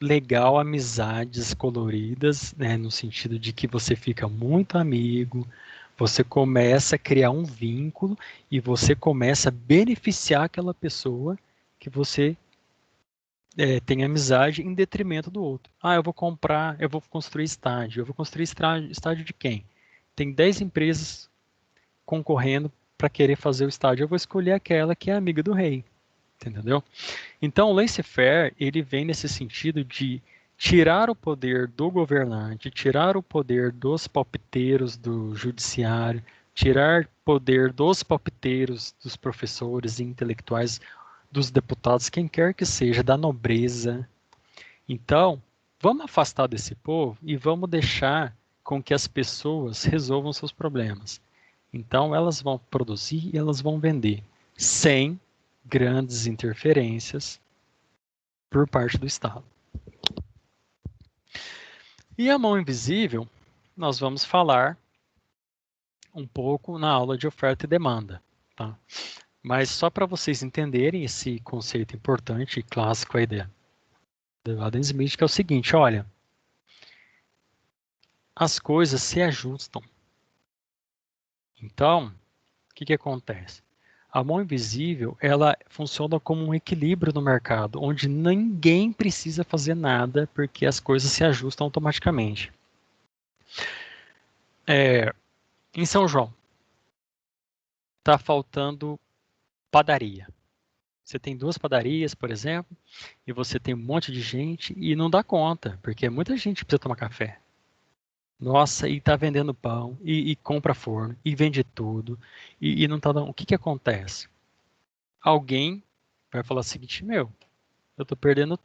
legal amizades coloridas, né, no sentido de que você fica muito amigo, você começa a criar um vínculo e você começa a beneficiar aquela pessoa que você tem amizade em detrimento do outro. Ah, eu vou construir estádio. Eu vou construir estádio de quem? Tem 10 empresas concorrendo para querer fazer o estádio. Eu vou escolher aquela que é amiga do rei. Entendeu? Então, o laissez-faire, ele vem nesse sentido de tirar o poder do governante, tirar o poder dos palpiteiros do judiciário, tirar poder dos palpiteiros, dos professores e intelectuais, dos deputados, quem quer que seja, da nobreza. Então, vamos afastar desse povo e vamos deixar com que as pessoas resolvam seus problemas. Então, elas vão produzir e elas vão vender, sem grandes interferências por parte do Estado. E a mão invisível, nós vamos falar um pouco na aula de oferta e demanda, tá? Mas só para vocês entenderem esse conceito importante e clássico aí do Adam Smith, que é o seguinte, olha, as coisas se ajustam. Então, o que acontece? A mão invisível, ela funciona como um equilíbrio no mercado, onde ninguém precisa fazer nada, porque as coisas se ajustam automaticamente. Em São João, está faltando padaria. Você tem 2 padarias, por exemplo, e você tem um monte de gente e não dá conta, porque muita gente precisa tomar café. Nossa, e está vendendo pão, e compra forno, e vende tudo, e não está dando. O que acontece? Alguém vai falar o seguinte, eu estou perdendo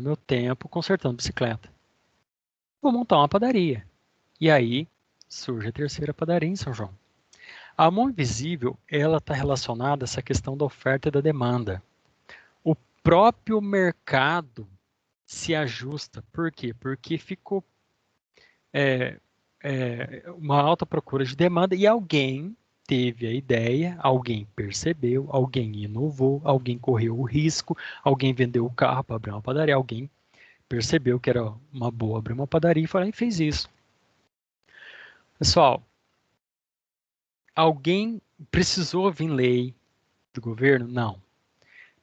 meu tempo consertando bicicleta. Vou montar uma padaria. E aí surge a terceira padaria em São João. A mão invisível, ela está relacionada a essa questão da oferta e da demanda. O próprio mercado se ajusta. Por quê? Porque ficou uma alta procura de demanda e alguém teve a ideia, alguém percebeu, alguém inovou, alguém correu o risco, alguém vendeu o carro para abrir uma padaria, alguém percebeu que era uma boa abrir uma padaria e foi lá e fez isso. Pessoal, alguém precisou vir lei do governo? Não.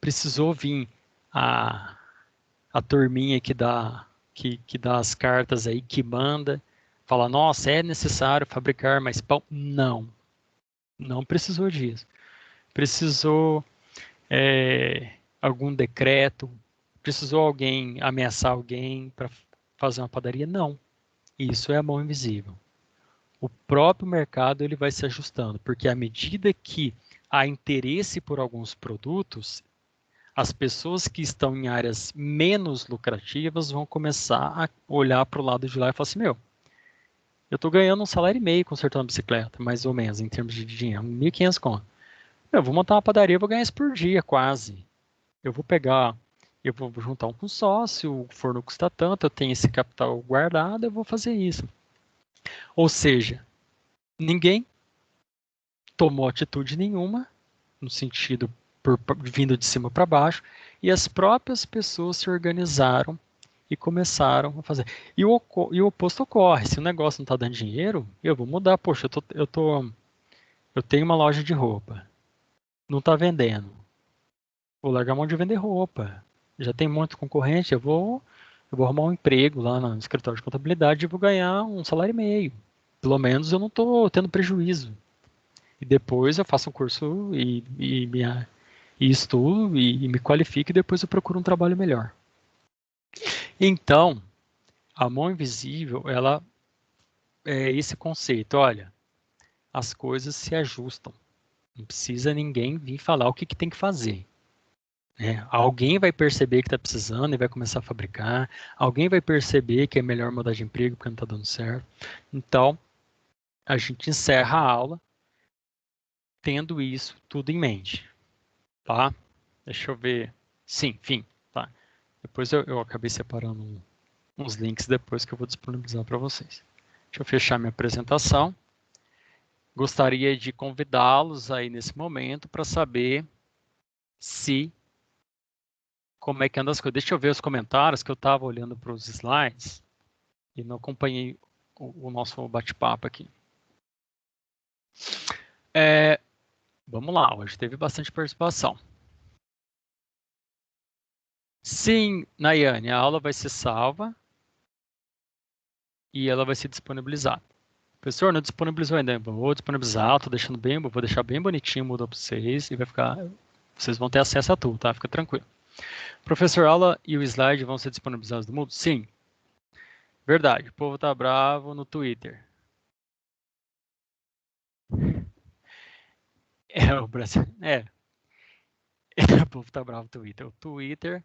Precisou vir a turminha que dá as cartas aí, que manda, fala, nossa, é necessário fabricar mais pão? Não. Não precisou disso. Precisou algum decreto? Precisou alguém ameaçar alguém para fazer uma padaria? Não. Isso é a mão invisível. O próprio mercado ele vai se ajustando, porque à medida que há interesse por alguns produtos, as pessoas que estão em áreas menos lucrativas vão começar a olhar para o lado de lá e falar assim, eu estou ganhando um salário e meio consertando a bicicleta, mais ou menos, em termos de dinheiro, 1.500 conto. Eu vou montar uma padaria, eu vou ganhar isso por dia, quase. Eu vou juntar um consórcio, o forno custa tanto, eu tenho esse capital guardado, eu vou fazer isso. Ou seja, ninguém tomou atitude nenhuma, no sentido vindo de cima para baixo, e as próprias pessoas se organizaram e começaram a fazer. E o oposto ocorre. Se o negócio não está dando dinheiro, eu vou mudar. Poxa, eu tenho uma loja de roupa, não está vendendo. Vou largar a mão de vender roupa. Já tem muito concorrente, eu vou arrumar um emprego lá no escritório de contabilidade e vou ganhar um salário e meio. Pelo menos eu não estou tendo prejuízo. E depois eu faço um curso e estudo e me qualifico e depois eu procuro um trabalho melhor. Então, a mão invisível, ela é esse conceito. Olha, as coisas se ajustam. Não precisa ninguém vir falar o que tem que fazer. Alguém vai perceber que está precisando e vai começar a fabricar. Alguém vai perceber que é melhor mudar de emprego porque não está dando certo. Então, a gente encerra a aula tendo isso tudo em mente. Tá? Deixa eu ver. Sim, fim. Tá. Depois eu acabei separando uns links depois que eu vou disponibilizar para vocês. Deixa eu fechar minha apresentação. Gostaria de convidá-los aí nesse momento para saber se como é que anda as coisas. Deixa eu ver os comentários, que eu estava olhando para os slides e não acompanhei o nosso bate-papo aqui. Vamos lá, hoje teve bastante participação. Sim, Nayane, a aula vai ser salva e ela vai ser disponibilizada. Professor, não disponibilizou ainda. Vou disponibilizar, vou deixar bem bonitinho, mudou para vocês e vai ficar. Vocês vão ter acesso a tudo, tá? Fica tranquilo. Professor, a aula e o slide vão ser disponibilizados no Moodle? Sim. Verdade, o povo tá bravo no Twitter. O Brasil. O povo tá bravo no Twitter. O Twitter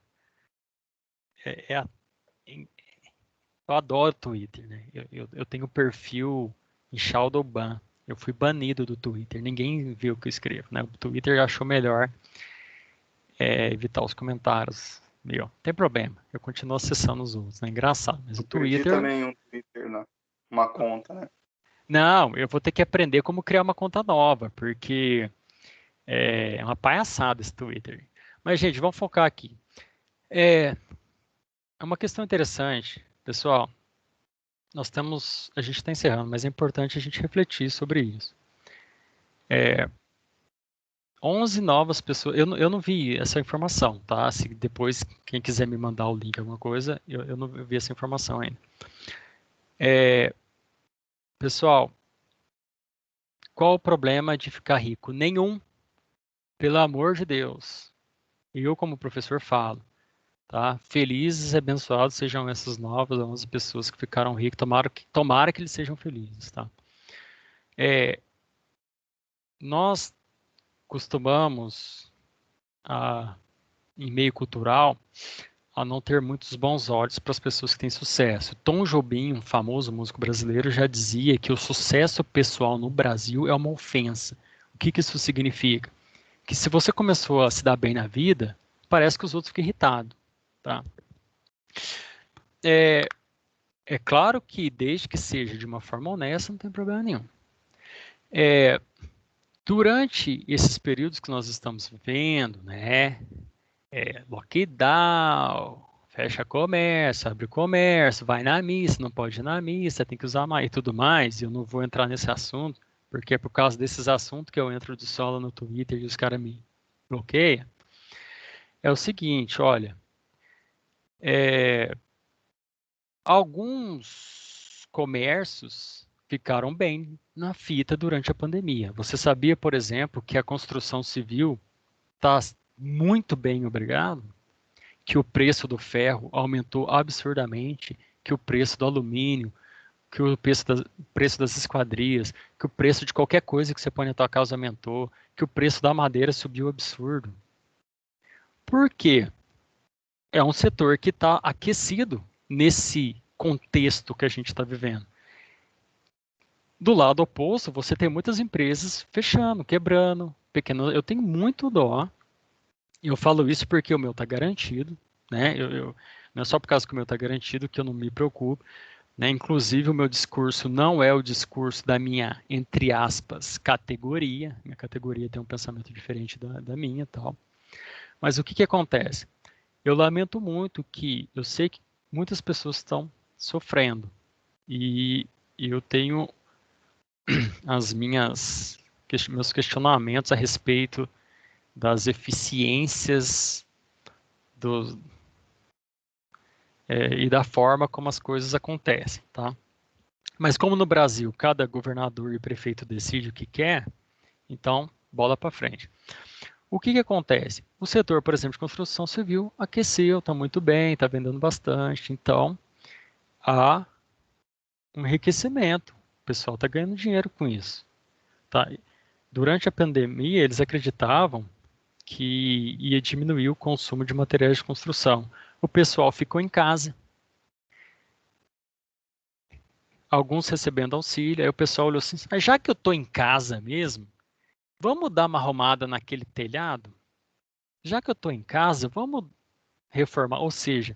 eu adoro Twitter, né? Eu tenho perfil em Shadowban. Eu fui banido do Twitter. Ninguém viu o que eu escrevo, né? O Twitter achou melhor evitar os comentários. Não tem problema. Eu continuo acessando os outros, né? Engraçado. Mas o Twitter... perdi também um Twitter, né? Uma conta, né? Não, eu vou ter que aprender como criar uma conta nova, porque é uma palhaçada esse Twitter. Mas, gente, vamos focar aqui. É uma questão interessante, pessoal. A gente está encerrando, mas é importante a gente refletir sobre isso. 11 novas pessoas, eu não vi essa informação, tá? Se depois, quem quiser me mandar o link, alguma coisa, eu não vi essa informação ainda. Pessoal, qual o problema de ficar rico? Nenhum, pelo amor de Deus. Eu, como professor, falo, tá? Felizes e abençoados sejam essas novas 11 pessoas que ficaram ricas, tomara que eles sejam felizes, tá? Nós costumamos, em meio cultural, a não ter muitos bons olhos para as pessoas que têm sucesso. Tom Jobim, um famoso músico brasileiro, já dizia que o sucesso pessoal no Brasil é uma ofensa. O que isso significa? Que se você começou a se dar bem na vida, parece que os outros ficam irritados. Tá? É claro que desde que seja de uma forma honesta, não tem problema nenhum. Durante esses períodos que nós estamos vivendo, né, lockdown, fecha comércio, abre comércio, vai na missa, não pode ir na missa, tem que usar mais e tudo mais. Eu não vou entrar nesse assunto, porque é por causa desses assuntos que eu entro de sola no Twitter e os caras me bloqueiam. É o seguinte, olha, alguns comércios ficaram bem na fita durante a pandemia. Você sabia, por exemplo, que a construção civil está muito bem, obrigado? Que o preço do ferro aumentou absurdamente, que o preço do alumínio, que o preço das esquadrias, que o preço de qualquer coisa que você põe na tua casa aumentou, que o preço da madeira subiu absurdo. Por quê? É um setor que está aquecido nesse contexto que a gente está vivendo. Do lado oposto, você tem muitas empresas fechando, quebrando, pequeno. Eu tenho muito dó. Eu falo isso porque o meu está garantido, né? Não é só por causa que o meu está garantido que eu não me preocupo, né? Inclusive, o meu discurso não é o discurso da minha, entre aspas, categoria. Minha categoria tem um pensamento diferente da minha e tal. Mas o que acontece? Eu lamento muito que eu sei que muitas pessoas estão sofrendo e eu tenho meus questionamentos a respeito das eficiências e da forma como as coisas acontecem, tá? Mas como no Brasil cada governador e prefeito decide o que quer, então bola para frente. O que acontece? O setor, por exemplo, de construção civil aqueceu, está muito bem, está vendendo bastante, então há um enriquecimento. O pessoal está ganhando dinheiro com isso. Tá? Durante a pandemia, eles acreditavam que ia diminuir o consumo de materiais de construção. O pessoal ficou em casa, alguns recebendo auxílio, aí o pessoal olhou assim, mas já que eu estou em casa mesmo, vamos dar uma arrumada naquele telhado? Já que eu estou em casa, vamos reformar. Ou seja,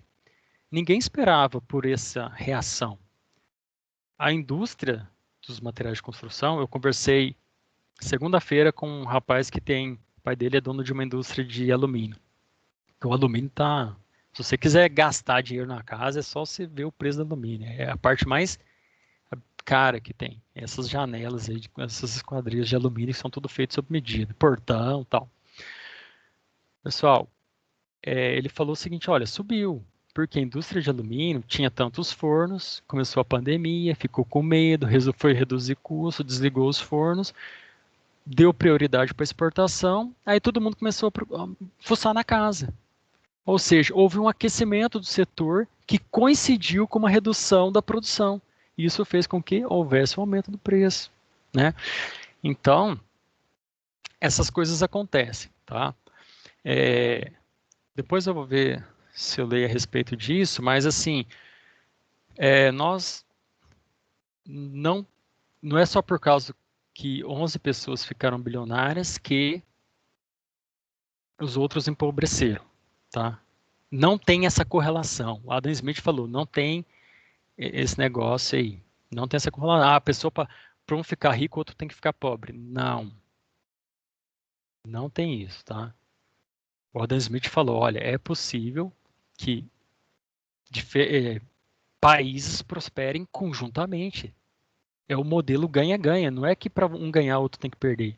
ninguém esperava por essa reação. A indústria dos materiais de construção, eu conversei segunda-feira com um rapaz que o pai dele é dono de uma indústria de alumínio. Porque o alumínio tá... Se você quiser gastar dinheiro na casa, é só você ver o preço do alumínio. É a parte mais cara que tem. Essas janelas aí, essas esquadrias de alumínio que são tudo feitas sob medida. Portão e tal. Pessoal, ele falou o seguinte, olha, subiu. Porque a indústria de alumínio tinha tantos fornos, começou a pandemia, ficou com medo, foi reduzir custo, desligou os fornos, deu prioridade para exportação, aí todo mundo começou a fuçar na casa. Ou seja, houve um aquecimento do setor que coincidiu com uma redução da produção. Isso fez com que houvesse um aumento do preço, né? Então, essas coisas acontecem, tá? Depois eu vou ver se eu leio a respeito disso, mas assim, nós não é só por causa que 11 pessoas ficaram bilionárias que os outros empobreceram, tá? Não tem essa correlação. O Adam Smith falou, não tem esse negócio aí. Não tem essa correlação. A pessoa, para um ficar rico, o outro tem que ficar pobre. Não. Não tem isso, tá? O Adam Smith falou, olha, é possível que países prosperem conjuntamente. É o modelo ganha-ganha. Não é que para um ganhar, o outro tem que perder.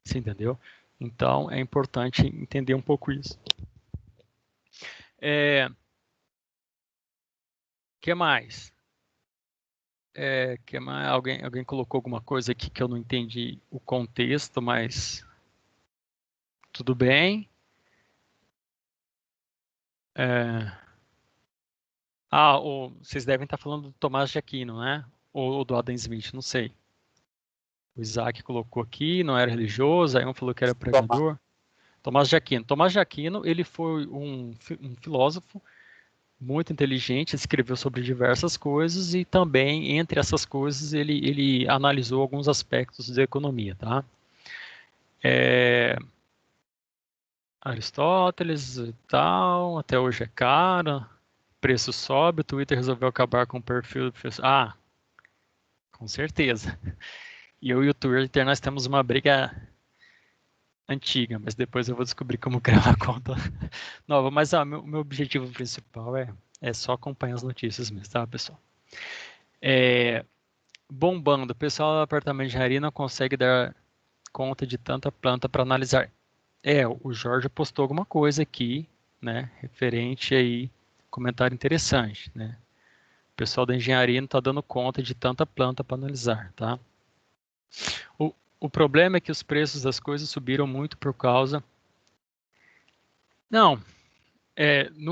Você entendeu? Então, é importante entender um pouco isso. Que mais? Que mais? Alguém colocou alguma coisa aqui que eu não entendi o contexto, mas tudo bem. Vocês devem estar falando do Tomás de Aquino, né? Ou do Adam Smith, não sei. O Isaac colocou aqui, não era religioso, aí um falou que era pregador. Tomás de Aquino. Tomás de Aquino, ele foi um filósofo muito inteligente, escreveu sobre diversas coisas e também, entre essas coisas, ele analisou alguns aspectos da economia, tá? Aristóteles e tal, até hoje é caro, preço sobe, o Twitter resolveu acabar com o perfil. Com certeza. E eu e o Twitter, nós temos uma briga antiga, mas depois eu vou descobrir como criar uma conta nova. Mas meu objetivo principal é só acompanhar as notícias mesmo, tá, pessoal? Bombando, o pessoal do apartamento de engenharia não consegue dar conta de tanta planta para analisar. O Jorge postou alguma coisa aqui, né, referente aí, comentário interessante, né? O pessoal da engenharia não está dando conta de tanta planta para analisar, tá? O problema é que os preços das coisas subiram muito por causa... Não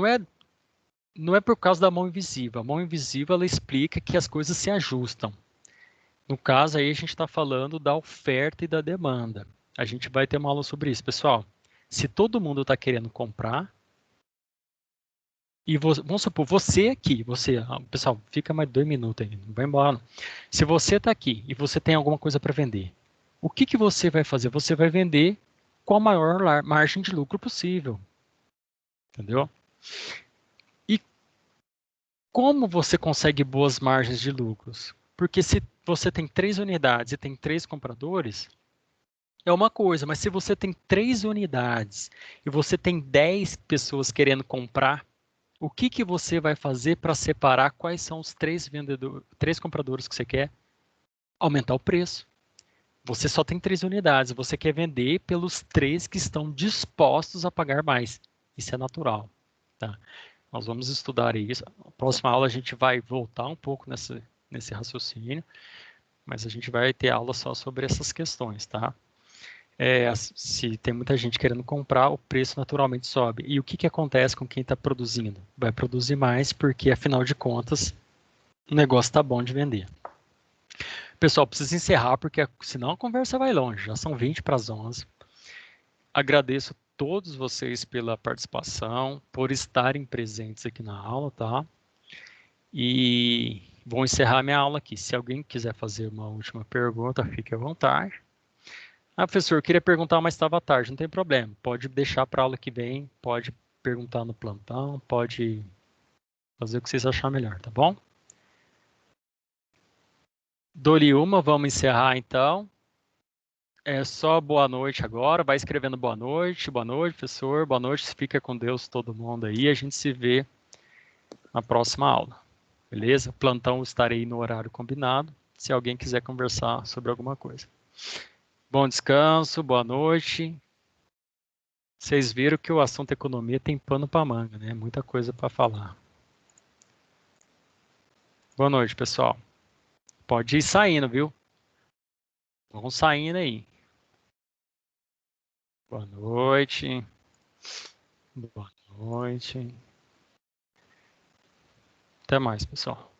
é por causa da mão invisível. A mão invisível, ela explica que as coisas se ajustam. No caso aí, a gente está falando da oferta e da demanda. A gente vai ter uma aula sobre isso. Pessoal, se todo mundo está querendo comprar, e vamos supor, você aqui, pessoal, fica mais 2 minutos aí, não vai embora não. Se você está aqui e você tem alguma coisa para vender, o que você vai fazer? Você vai vender com a maior margem de lucro possível. Entendeu? E como você consegue boas margens de lucros? Porque se você tem 3 unidades e tem 3 compradores, é uma coisa, mas se você tem 3 unidades e você tem 10 pessoas querendo comprar, o que você vai fazer para separar quais são os 3 compradores que você quer? Aumentar o preço. Você só tem 3 unidades, você quer vender pelos 3 que estão dispostos a pagar mais. Isso é natural. Tá? Nós vamos estudar isso. Na próxima aula a gente vai voltar um pouco nesse raciocínio, mas a gente vai ter aula só sobre essas questões, tá? Se tem muita gente querendo comprar, o preço naturalmente sobe. E o que acontece com quem está produzindo? Vai produzir mais porque, afinal de contas, o negócio está bom de vender. Pessoal, preciso encerrar porque senão a conversa vai longe. Já são 20 para as 11. Agradeço todos vocês pela participação, por estarem presentes aqui na aula, tá? E vou encerrar minha aula aqui. Se alguém quiser fazer uma última pergunta, fique à vontade. Professor, eu queria perguntar, mas estava tarde, não tem problema. Pode deixar para a aula que vem, pode perguntar no plantão, pode fazer o que vocês acharem melhor, tá bom? Dou-lhe uma, vamos encerrar então. É só boa noite agora. Vai escrevendo boa noite, professor. Boa noite, fica com Deus todo mundo aí. A gente se vê na próxima aula. Beleza? Plantão estarei no horário combinado, se alguém quiser conversar sobre alguma coisa. Bom descanso, boa noite. Vocês viram que o assunto economia tem pano para manga, né? Muita coisa para falar. Boa noite, pessoal. Pode ir saindo, viu? Vão saindo aí. Boa noite. Boa noite. Até mais, pessoal.